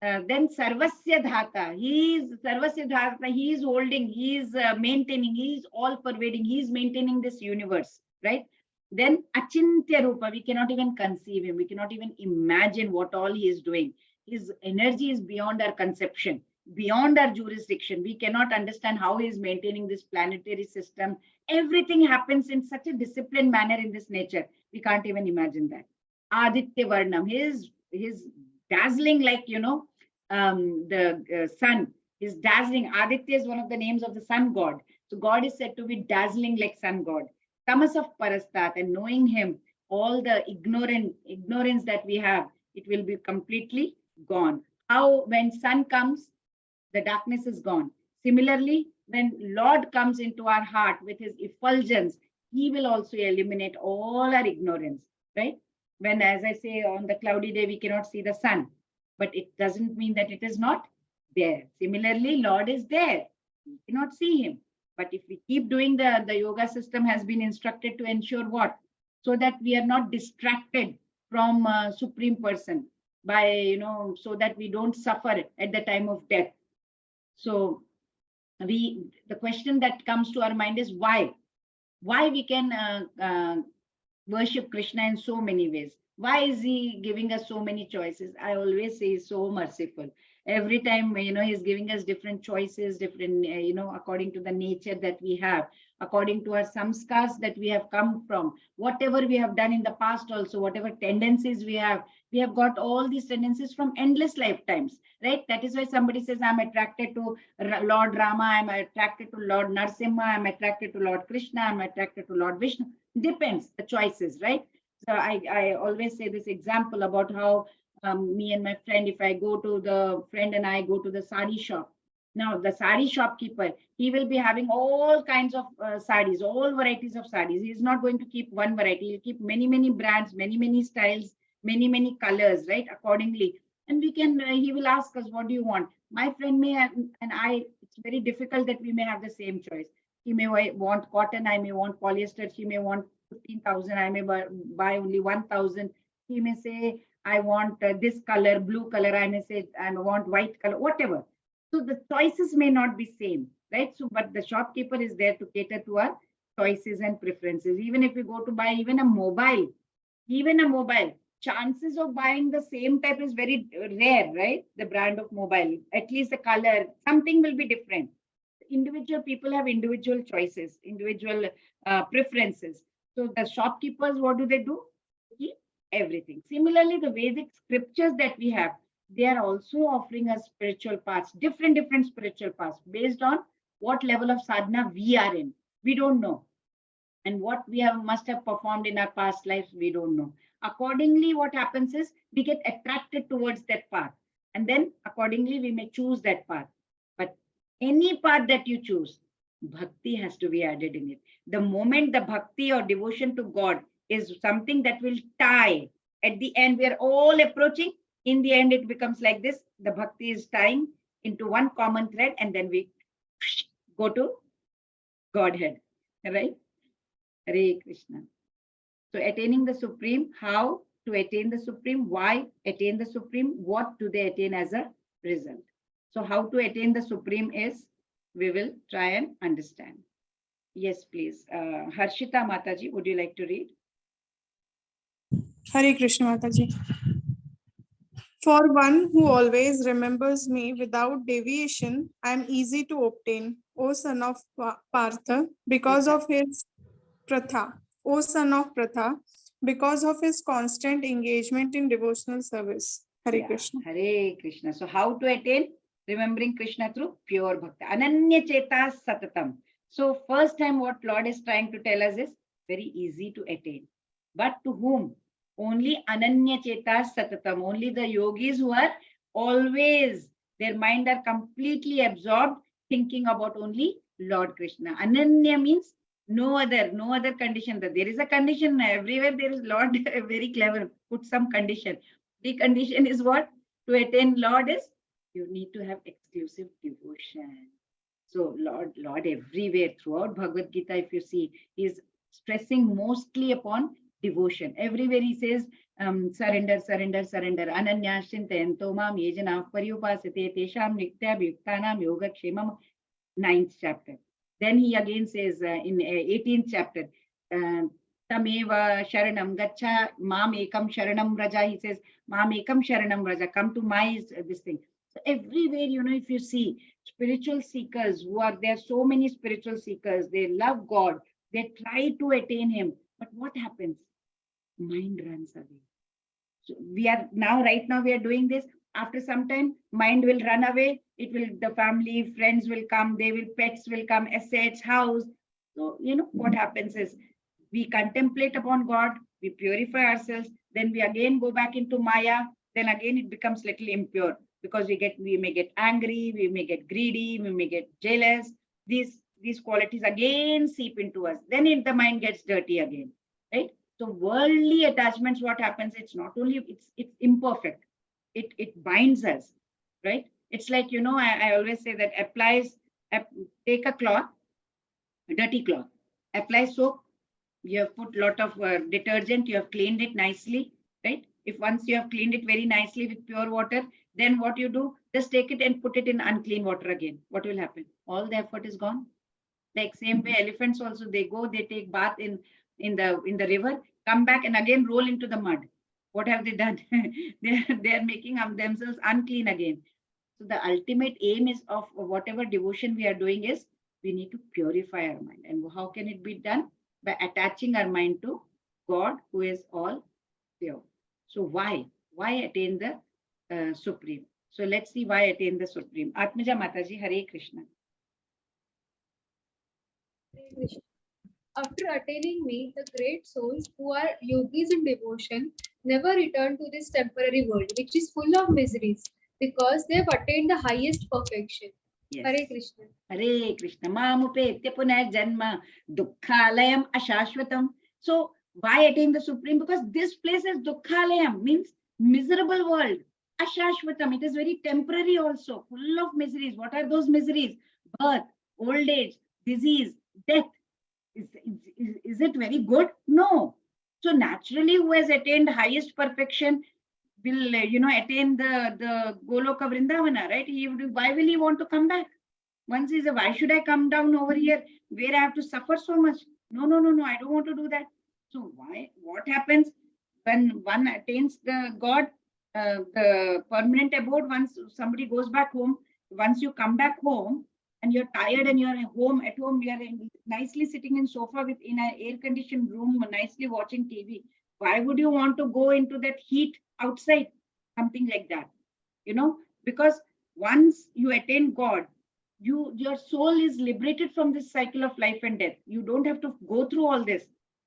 Then Sarvasya Dhata, he is Sarvasya Dhata, he is holding, he is maintaining, he is all pervading, he is maintaining this universe, right? Then Achintya Rupa, we cannot even conceive him, we cannot even imagine what all he is doing. His energy is beyond our conception, beyond our jurisdiction. We cannot understand how he is maintaining this planetary system. Everything happens in such a disciplined manner in this nature. We can't even imagine that. Aditya Varnam, his dazzling like, the sun is dazzling. Aditya is one of the names of the sun god. So God is said to be dazzling like sun god. Tamas of Parastat, and knowing him, all the ignorance that we have, it will be completely gone. How when sun comes, the darkness is gone. Similarly, when Lord comes into our heart with his effulgence, he will also eliminate all our ignorance, right? When, as I say, on the cloudy day, we cannot see the sun, but it doesn't mean that it is not there. Similarly, Lord is there. We cannot see him. But if we keep doing the yoga system has been instructed to ensure what? So that we are not distracted from Supreme Person by, so that we don't suffer at the time of death. So the question that comes to our mind is why? Why we can worship Krishna in so many ways? Why is he giving us so many choices? I always say he's so merciful. Every time, he's giving us different choices, different, according to the nature that we have, according to our samskars that we have come from, whatever we have done in the past also, whatever tendencies we have got all these tendencies from endless lifetimes, right? That is why somebody says, I'm attracted to Lord Rama, I'm attracted to Lord Narsimha, I'm attracted to Lord Krishna, I'm attracted to Lord Vishnu. Depends, the choices, right? So I always say this example about how me and my friend, if I go to the friend and I go to the sari shop. Now the sari shopkeeper, he will be having all kinds of saris, all varieties of saris. He is not going to keep one variety. He'll keep many, many brands, many, many styles, many, many colors, right? Accordingly. And we can, he will ask us, what do you want? My friend may have, and I, it's very difficult that we may have the same choice. He may want cotton, I may want polyester, she may want 15,000, I may buy only 1,000. He may say, I want this color, blue color. I may say, I want white color, whatever. So the choices may not be same, right? So, but the shopkeeper is there to cater to our choices and preferences. Even if we go to buy even a mobile, chances of buying the same type is very rare, right? The brand of mobile, at least the color, something will be different. Individual people have individual choices, individual preferences. So the shopkeepers, what do? Keep everything. Similarly, the Vedic scriptures that we have, they are also offering us spiritual paths, different spiritual paths based on what level of sadhana we are in. We don't know. And what we have must have performed in our past lives, we don't know. Accordingly, what happens is we get attracted towards that path. And then accordingly, we may choose that path. But any path that you choose, bhakti has to be added in it. The moment the bhakti or devotion to God is something that will tie, at the end, we are all approaching. In the end, it becomes like this. The bhakti is tying into one common thread, and then we go to Godhead, right? Hare Krishna. So attaining the Supreme, how to attain the Supreme, why attain the Supreme, what do they attain as a result? So how to attain the Supreme is, we will try and understand. Yes, please. Harshita Mataji, would you like to read? Hare Krishna Mataji. For one who always remembers me without deviation, I am easy to obtain, O son of Partha, because of his Pratha. O son of Pratha, because of his constant engagement in devotional service. Hare Krishna. Hare Krishna. So how to attain? Remembering Krishna through pure bhakti. Ananya cheta satatam. So first time what Lord is trying to tell us is very easy to attain. But to whom? Only Ananya cheta satatam. Only the yogis who are always, their mind are completely absorbed, thinking about only Lord Krishna. Ananya means no other condition. That there is a condition everywhere. There is Lord, very clever, put some condition. The condition is what? To attain Lord is, you need to have exclusive devotion. So Lord everywhere, throughout Bhagavad Gita, if you see, he is stressing mostly upon devotion. Everywhere he says, surrender, surrender, surrender. Ananya shintayanto mam yejana paryupasate tesham nitya bhuktanam yoga kshemam. 9th chapter. Then he again says in 18th chapter, Tameva Sharanam Gacha, Mam Ekam Sharanam Raja. He says, Mam Ekam Sharanam Raja, come to my this thing. So everywhere, if you see spiritual seekers who are there, so many spiritual seekers, they love God, they try to attain him. But what happens? Mind runs away. So right now we are doing this. After some time, mind will run away. The family, friends will come, pets will come, assets, house. So, what happens is we contemplate upon God, we purify ourselves, then we again go back into Maya, then again it becomes little impure because we may get angry, we may get greedy, we may get jealous. These qualities again seep into us. Then the mind gets dirty again, right? So worldly attachments, what happens? It's not only, it's imperfect. It binds us, right? It's like, I always say that take a cloth, a dirty cloth, apply soap, you have put lot of detergent, you have cleaned it nicely, right? If once you have cleaned it very nicely with pure water, then what you do, just take it and put it in unclean water again. What will happen? All the effort is gone. Like same way, elephants also, they take bath in the river, come back and again roll into the mud. What have they done? they are making themselves unclean again. So the ultimate aim is of whatever devotion we are doing is we need to purify our mind. And how can it be done? By attaching our mind to God, who is all pure. So why attain the Supreme? So let's see why attain the Supreme. Atmaja Mataji, Hare Krishna. After attaining me, the great souls who are yogis in devotion never return to this temporary world, which is full of miseries, because they have attained the highest perfection. Yes. Hare Krishna. Hare Krishna. Mamupetya punah janma dukkhalayam ashashvatam. So why attain the Supreme? Because this place is dukkhalayam, means miserable world. Ashashvatam, it is very temporary also, full of miseries. What are those miseries? Birth, old age, disease, death. Is it very good? No. So naturally, who has attained highest perfection will, attain the Goloka Vrindavana, right? Why will he want to come back? Once he says, why should I come down over here where I have to suffer so much? No, no, no, no, I don't want to do that. So what happens when one attains the God, the permanent abode, once somebody goes back home, once you come back home and you're tired and you're at home, you're nicely sitting in sofa in an air-conditioned room, nicely watching TV. Why would you want to go into that heat outside? Something like that, because once you attain God, your soul is liberated from this cycle of life and death. You don't have to go through all this.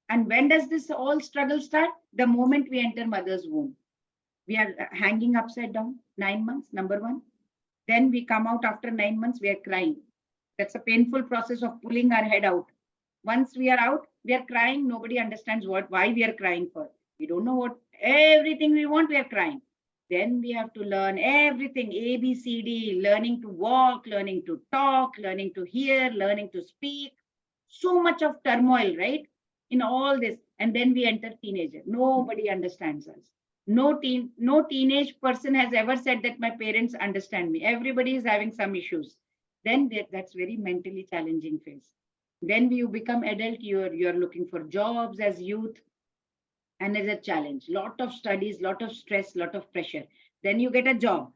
And when does this all struggle start? The moment we enter mother's womb. We are hanging upside down, 9 months, number one. Then we come out after 9 months, we are crying. That's a painful process of pulling our head out. Once we are out, we are crying. Nobody understands why we are crying for. We don't know what, everything we want, we are crying. Then we have to learn everything, A, B, C, D, learning to walk, learning to talk, learning to hear, learning to speak. So much of turmoil, right? In all this. And then we enter teenager. Nobody understands us. No teenage person has ever said that my parents understand me. Everybody is having some issues. Then that's very mentally challenging phase. Then you become adult, you're looking for jobs as youth. And as a challenge, lot of studies, lot of stress, lot of pressure. Then you get a job.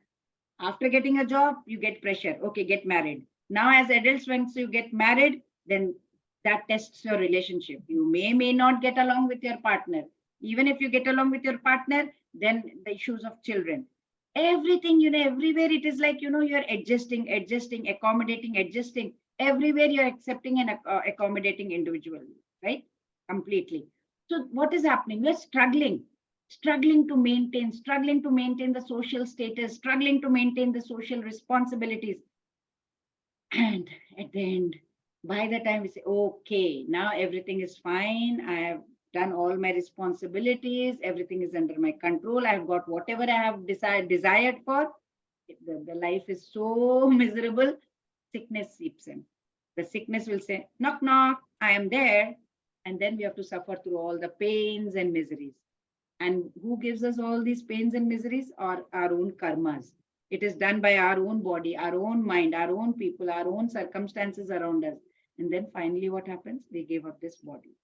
After getting a job, you get pressure. Okay, get married. Now as adults, once you get married, then that tests your relationship. You may not get along with your partner. Even if you get along with your partner, then the issues of children. Everything, everywhere it is like, you're adjusting, accommodating, adjusting. Everywhere you're accepting and accommodating individual, right? Completely. So what is happening? We're struggling to maintain the social status, struggling to maintain the social responsibilities. And at the end, by the time we say, okay, now everything is fine. I have done all my responsibilities. Everything is under my control. I've got whatever I have desired for. The life is so miserable. Sickness seeps in. The sickness will say, knock, knock, I am there. And then we have to suffer through all the pains and miseries. And who gives us all these pains and miseries? Are our own karmas. It is done by our own body, our own mind, our own people, our own circumstances around us. And then finally what happens? We give up this body,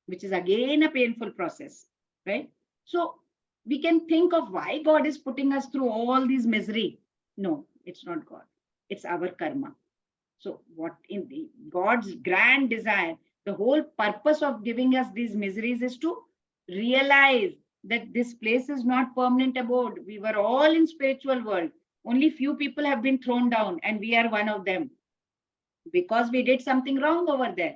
which is again a painful process, right? So we can think of why God is putting us through all these misery. No, it's not God. It's our karma. So what in the God's grand desire, the whole purpose of giving us these miseries is to realize that this place is not permanent abode. We were all in spiritual world. Only few people have been thrown down and we are one of them because we did something wrong over there.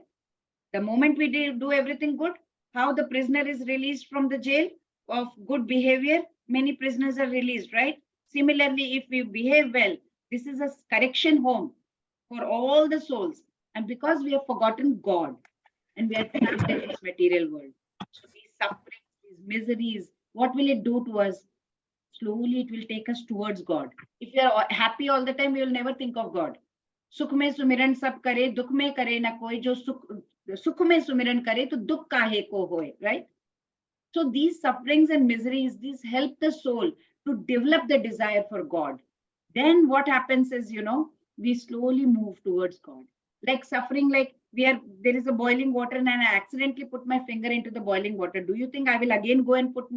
The moment we do everything good, how the prisoner is released from the jail of good behavior, many prisoners are released, right? Similarly, if we behave well, this is a correction home for all the souls. And because we have forgotten God and we are trapped in this material world, so these sufferings, these miseries, what will it do to us? Slowly it will take us towards God. If you are happy all the time, we will never think of God. Sukh mein sumiran sab kare, dukh mein kare na koi, jo sukh mein sumiran kare, to dukh kahe ko hoye, right? So these sufferings and miseries, these help the soul to develop the desire for God. Then what happens is, we slowly move towards God. Like suffering, like there is a boiling water and I accidentally put my finger into the boiling water. Do you think I will again go and put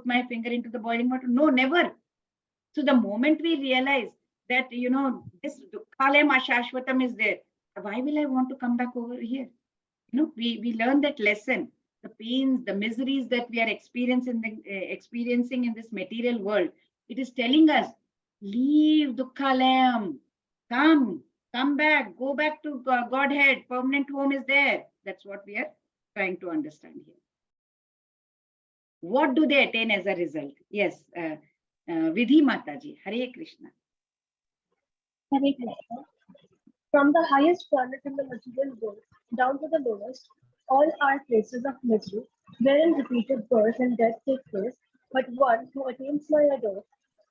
my finger into the boiling water? No, never. So the moment we realize that, this dukkhalem ashashvatam is there, why will I want to come back over here? We learn that lesson, the pains, the miseries that we are experiencing in this material world. It is telling us, leave dukkhalem, come back, go back to Godhead, permanent home is there. That's what we are trying to understand here. What do they attain as a result? Yes, Vidhi Mataji, Hare Krishna. Hare Krishna. From the highest planet in the material world down to the lowest, all are places of misery, wherein repeated birth and death take place, but one who attains my adore,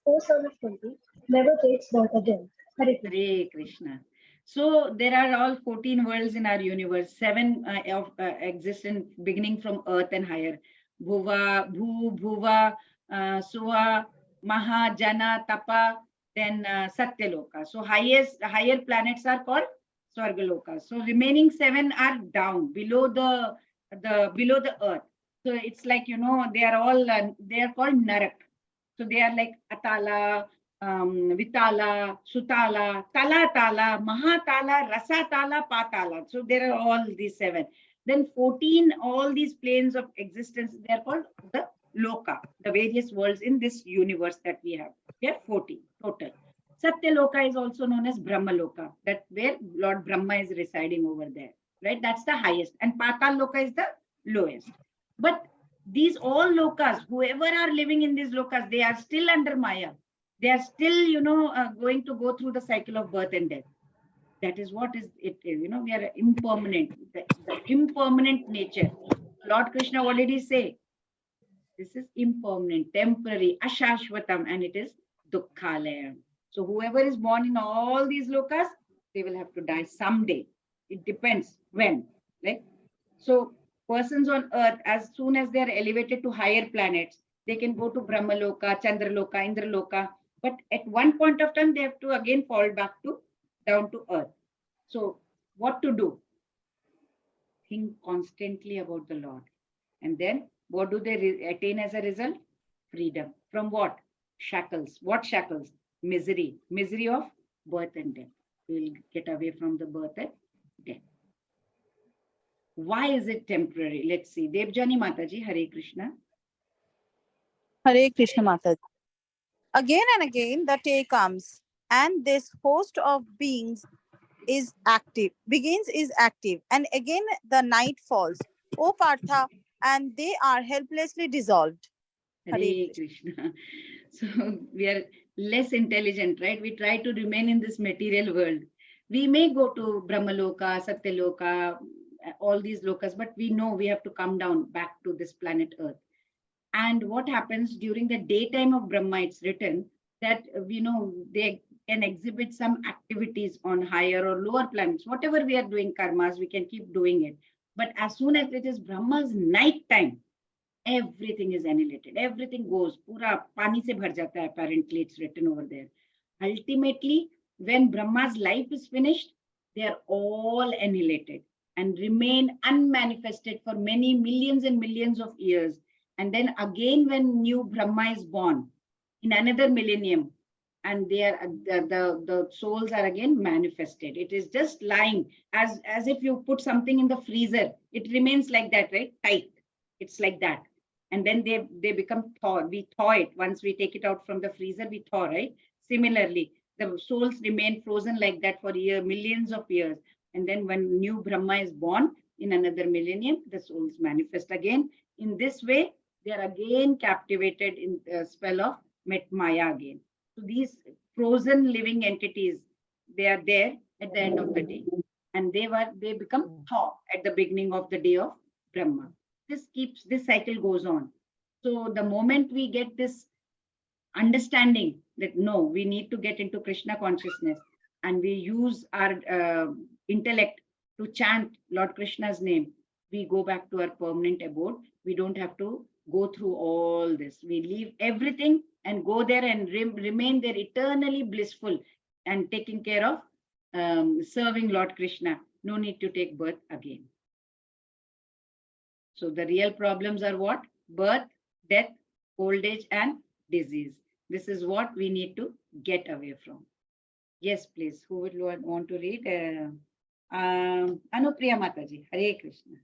O son of Kunti, never takes birth again. Hare Krishna. Hare Krishna. So there are all 14 worlds in our universe, 7 of existence beginning from earth and higher. Bhuva, Bhu, Bhuva, Suva, Maha, Jana, Tapa, then Satyaloka. So higher planets are called Swargaloka. So remaining 7 are down below the earth. So it's like, they are all they are called Narak. So they are like Atala, Vitala, Sutala, Talatala, Mahatala, Rasatala, Patala. So there are all these 7. Then 14, all these planes of existence, they are called the Loka, the various worlds in this universe that we have. We have 14 total. Satyaloka is also known as Brahmaloka, that where Lord Brahma is residing over there, right? That's the highest. And Patal Loka is the lowest. But these all lokas, whoever are living in these lokas, they are still under Maya. They are still, going to go through the cycle of birth and death. That is what is it is. We are impermanent, the impermanent nature. Lord Krishna, what did he say? This is impermanent, temporary, ashashvatam, and it is dukkhalayam. So whoever is born in all these lokas, they will have to die someday. It depends when, right? So persons on earth, as soon as they are elevated to higher planets, they can go to Brahmaloka, Chandraloka, Indraloka. But at one point of time, they have to again fall back to down to earth. So what to do? Think constantly about the Lord. And then what do they attain as a result? Freedom. From what? Shackles. What shackles? Misery. Misery of birth and death. We will get away from the birth and death. Why is it temporary? Let's see. Devjani Mataji, Hare Krishna. Hare Krishna Mataji. Again and again, the day comes, and this host of beings is active, and again the night falls, O Partha, and they are helplessly dissolved. Hare Krishna. So we are less intelligent, right? We try to remain in this material world. We may go to Brahmaloka, Satyaloka, all these lokas, but we know we have to come down back to this planet Earth. And what happens during the daytime of Brahma, it's written that, they can exhibit some activities on higher or lower planets. Whatever we are doing karmas, we can keep doing it. But as soon as it is Brahma's night time, everything is annihilated. Everything goes. Pura pani se bhar jata hai, apparently it's written over there. Ultimately, when Brahma's life is finished, they are all annihilated and remain unmanifested for many millions and millions of years. And then again, when new Brahma is born in another millennium, and they are the souls are again manifested. It is just lying as if you put something in the freezer. It remains like that, right? Tight. It's like that. And then they become thaw. We thaw it. Once we take it out from the freezer, we thaw, right? Similarly, the souls remain frozen like that for millions of years. And then when new Brahma is born in another millennium, the souls manifest again. In this way, they are again captivated in the spell of Maya again. So these frozen living entities, they are there at the end of the day. And they become thaw at the beginning of the day of Brahma. This cycle goes on. So the moment we get this understanding that no, we need to get into Krishna consciousness, and we use our intellect to chant Lord Krishna's name, we go back to our permanent abode. We don't have to go through all this. We leave everything and go there and remain there eternally blissful and taking care of serving Lord Krishna. No need to take birth again. So the real problems are what? Birth, death, old age, and disease. This is what we need to get away from. Yes, please. Who would want to read? Anupriya Mataji. Hare Krishna.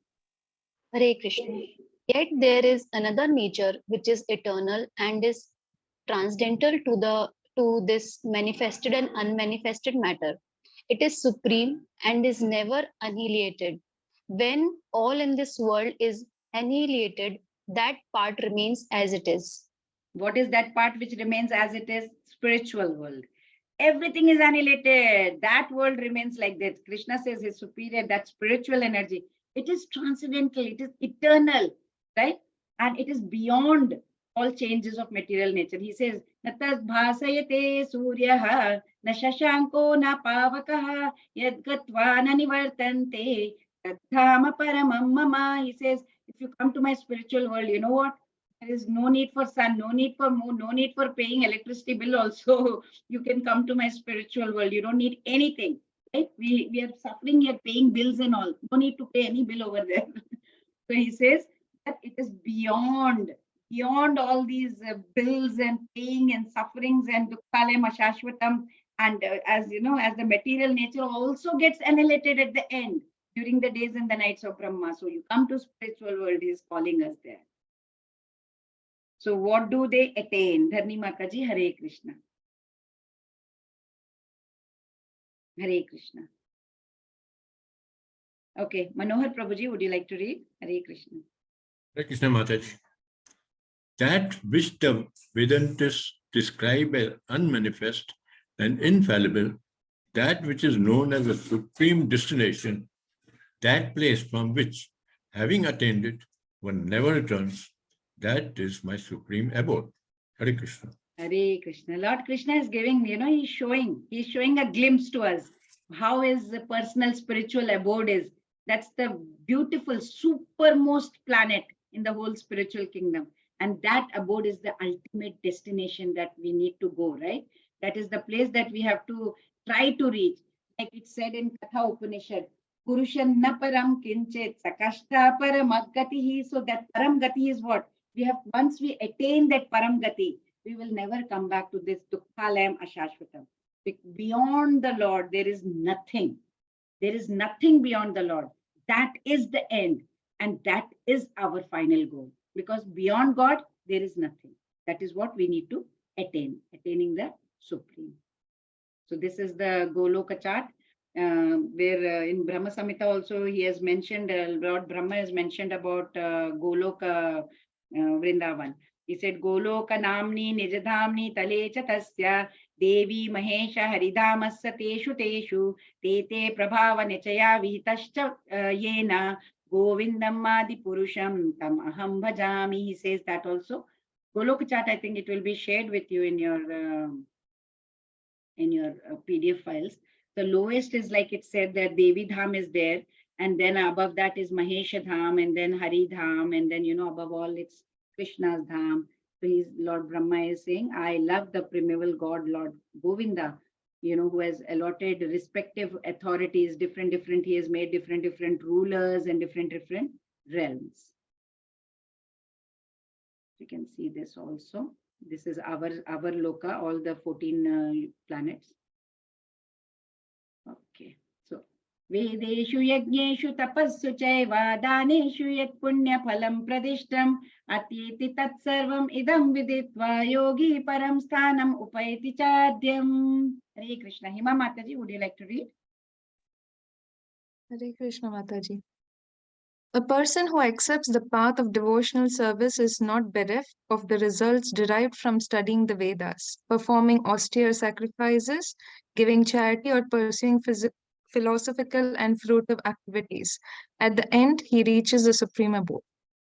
Hare Krishna. Yet there is another nature which is eternal and is transcendental to this manifested and unmanifested matter. It is supreme and is never annihilated. When all in this world is annihilated, that part remains as it is. What is that part which remains as it is? Spiritual world. Everything is annihilated. That world remains like that. Krishna says his superior, that spiritual energy. It is transcendental. It is eternal, right? And it is beyond all changes of material nature. He says, Natas bhasayate suryaha, na shashanko na pavakaha, yad gatva na nivartante, tadhama paramam mama. He says, If you come to my spiritual world, you know what? There is no need for sun, no need for moon, no need for paying electricity bill also. You can come to my spiritual world. You don't need anything. Right? We are suffering here, paying bills and all. No need to pay any bill over there. So he says that it is beyond all these bills and paying and sufferings and dukkhalem ashashvatam. And as you know, as the material nature also gets annihilated at the end during the days and the nights of Brahma. So you come to spiritual world, he is calling us there. So what do they attain? Dharni Mataji, Hare Krishna. Hare Krishna. Okay, Manohar Prabhuji, would you like to read? Hare Krishna. Hare Krishna Mataji. That which the Vedantists describe as unmanifest and infallible, that which is known as a supreme destination, that place from which, having attained it, one never returns, that is my supreme abode. Hare Krishna. Hare Krishna. Lord Krishna is giving, he's showing a glimpse to us how his personal spiritual abode is. That's the beautiful, supermost planet in the whole spiritual kingdom. And that abode is the ultimate destination that we need to go, right? That is the place that we have to try to reach. Like it said in Katha Upanishad, Purushanna param kinchit sakashta paramagatihi. So that param gati is what? We have, once we attain that param gati, we will never come back to this dukkhalayam ashashvatam. Beyond the Lord, there is nothing. There is nothing beyond the Lord. That is the end. And that is our final goal. Because beyond God, there is nothing. That is what we need to attain. Attaining the Supreme. So this is the Goloka chart. Where in Brahma Samhita also he has mentioned, Lord Brahma has mentioned about Goloka Vrindavan. He said, Goloka namni nijadhamni talecha tasya devi mahesha haridhamasya teshu teshu tete prabhava nichaya vitascha yena govindam adi purusham tam aham bhajami. He says that also. Goloka chart, I think it will be shared with you in your PDF files. The lowest is, like it said, that Devi Dham is there, and then above that is Mahesha Dham, and then Hari Dham, and then above all it's Krishna's Dham. So Lord Brahma is saying, I love the primeval God, Lord Govinda, who has allotted respective authorities, different, he has made different rulers and different realms. You can see this also. This is our Loka, all the 14 planets. Okay, so Vedeshu Yajneshu Tapassu Chaiva Daneshu Yat Punya Phalam Pradishtam Atiti Tat Sarvam Idam Viditva Yogi Param Sthanam Upayati Chadyam. Hare Krishna. Hima Mataji, would you like to read? Hare Krishna Mataji. A person who accepts the path of devotional service is not bereft of the results derived from studying the Vedas, performing austere sacrifices, giving charity, or pursuing philosophical and fruitive activities. At the end, he reaches the supreme abode.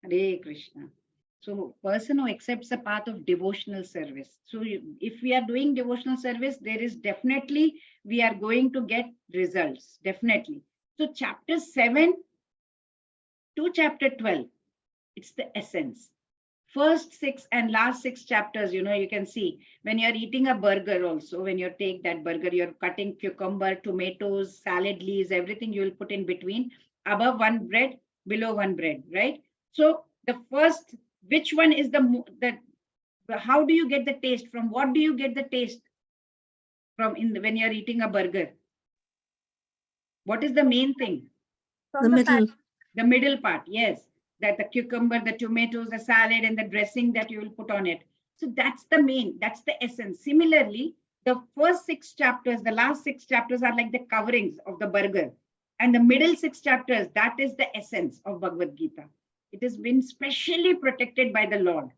Hare Krishna. So, person who accepts the path of devotional service. So, if we are doing devotional service, there is definitely, we are going to get results, definitely. So, chapter 7 to chapter 12, it's the essence. First 6 and last 6 chapters, you can see when you're eating a burger also, when you take that burger, you're cutting cucumber, tomatoes, salad leaves, everything you will put in between, above one bread, below one bread, right? So the first, which one is how do you get the taste? From what do you get the taste? From when you're eating a burger? What is the main thing? From the middle. The middle part, yes. That the cucumber, the tomatoes, the salad, and the dressing that you will put on it. So that's the main, that's the essence. Similarly, the first 6 chapters, the last 6 chapters are like the coverings of the burger. And the middle 6 chapters, that is the essence of Bhagavad Gita. It has been specially protected by the Lord.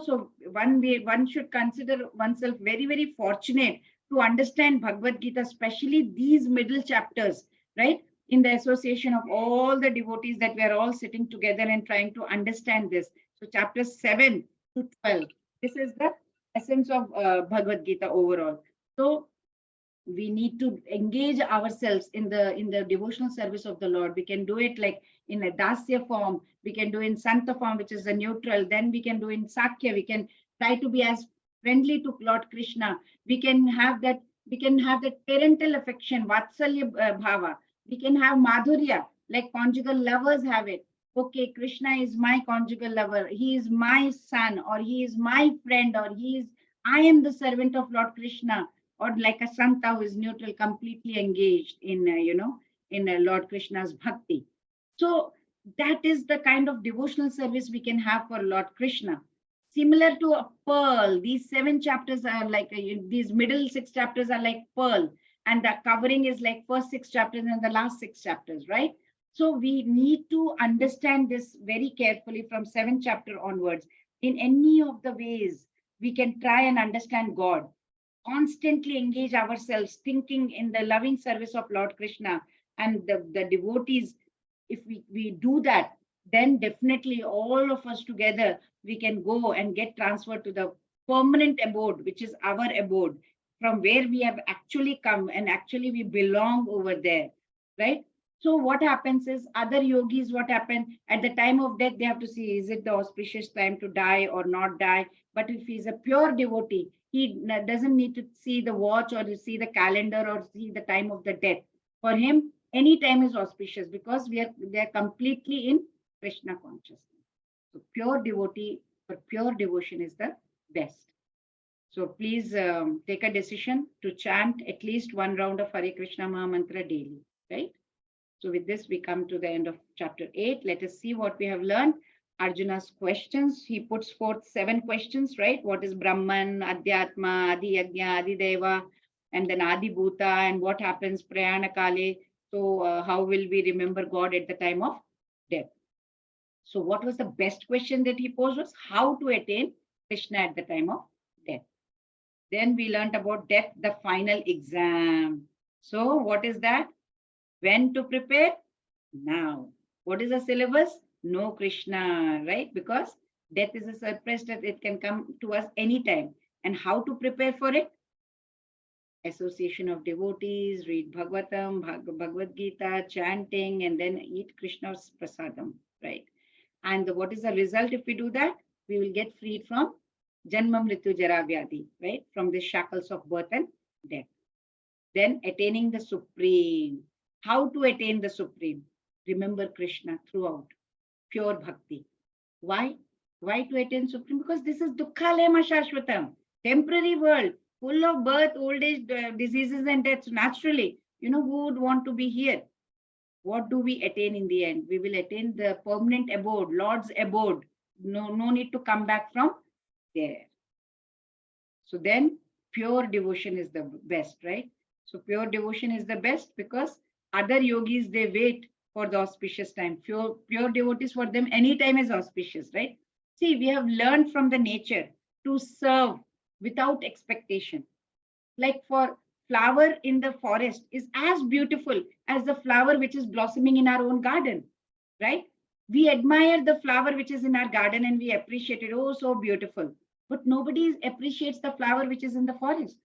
So one should consider oneself very, very fortunate to understand Bhagavad Gita, especially these middle chapters, right? In the association of all the devotees that we are all sitting together and trying to understand this. So chapters 7 to 12, this is the essence of Bhagavad Gita overall. So we need to engage ourselves in the devotional service of the Lord. We can do it like in a dasya form, we can do in santa form, which is a neutral, then we can do in sakya, we can try to be as friendly to Lord Krishna. We can have that parental affection, vatsalya bhava. We can have madhurya, like conjugal lovers have it. Okay, Krishna is my conjugal lover, he is my son, or he is my friend, or I am the servant of Lord Krishna, or like a santa who is neutral, completely engaged in Lord Krishna's bhakti. So that is the kind of devotional service we can have for Lord Krishna. Similar to a pearl, these 7 chapters are like, these middle 6 chapters are like pearl, and the covering is like first 6 chapters and the last 6 chapters, right? So we need to understand this very carefully from 7th chapter onwards. In any of the ways, we can try and understand God, constantly engage ourselves, thinking in the loving service of Lord Krishna and the devotees. If we do that, then definitely all of us together, we can go and get transferred to the permanent abode, which is our abode, from where we have actually come, and actually we belong over there, right? So what happens is, other yogis, what happened at the time of death, they have to see, is it the auspicious time to die or not die? But if he's a pure devotee, he doesn't need to see the watch or to see the calendar or see the time of the death. For him, any time is auspicious, because they are completely in Krishna consciousness. So pure devotee for pure devotion is the best. So please take a decision to chant at least 1 round of Hare Krishna Maha Mantra daily, right? So with this, we come to the end of chapter 8. Let us see what we have learned. Arjuna's questions. He puts forth 7 questions, right? What is Brahman, Adhyatma, Adi Yajna, Adi Deva, and then Adi Bhuta, and what happens Prayana Kale? So how will we remember God at the time of death? So what was the best question that he posed was how to attain Krishna at the time of death. Then we learned about death, the final exam. So what is that? When to prepare? Now. What is the syllabus? No Krishna, right? Because death is a surprise that it can come to us anytime. And how to prepare for it? Association of devotees, read Bhagavatam, Bhagavad Gita, chanting, and then eat Krishna's prasadam, right? And what is the result if we do that? We will get freed from Janma Mrityu Jara Vyadhi, right? From the shackles of birth and death. Then attaining the Supreme. How to attain the Supreme? Remember Krishna throughout. Pure bhakti. Why? Why to attain Supreme? Because this is Dukkha Lema Shashvatam. Temporary world, full of birth, old age, diseases and deaths. Naturally, who would want to be here? What do we attain in the end? We will attain the permanent abode, Lord's abode. No need to come back from there. So then pure devotion is the best, right? So pure devotion is the best because other yogis, they wait for the auspicious time. Pure devotees, for them, any time is auspicious, right? See, we have learned from the nature to serve without expectation. Like for flower in the forest is as beautiful as the flower which is blossoming in our own garden, right? We admire the flower which is in our garden and we appreciate it. Oh, so beautiful. But nobody appreciates the flower which is in the forest.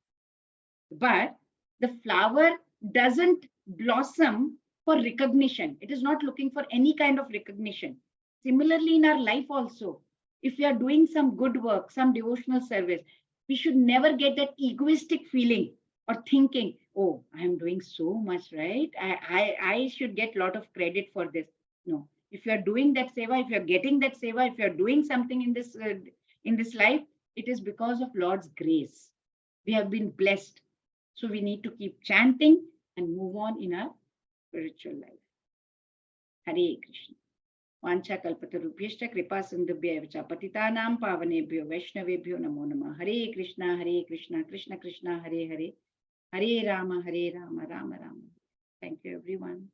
But the flower doesn't blossom for recognition. It is not looking for any kind of recognition. Similarly, in our life also, if we are doing some good work, some devotional service, we should never get that egoistic feeling or thinking, oh, I am doing so much, right? I should get a lot of credit for this. No, if you are doing that seva, if you are getting that seva, if you are doing something in this life, it is because of Lord's grace. We have been blessed. So we need to keep chanting and move on in our spiritual life. Hare Krishna. Vancha kalpatarubhyashta kripa sindhubhya vacha patitanam pavanebhyo vaishnavebhyo namo namah. Hare Krishna, Krishna Krishna, Hare Hare, Hare Rama, Rama Rama. Thank you, everyone.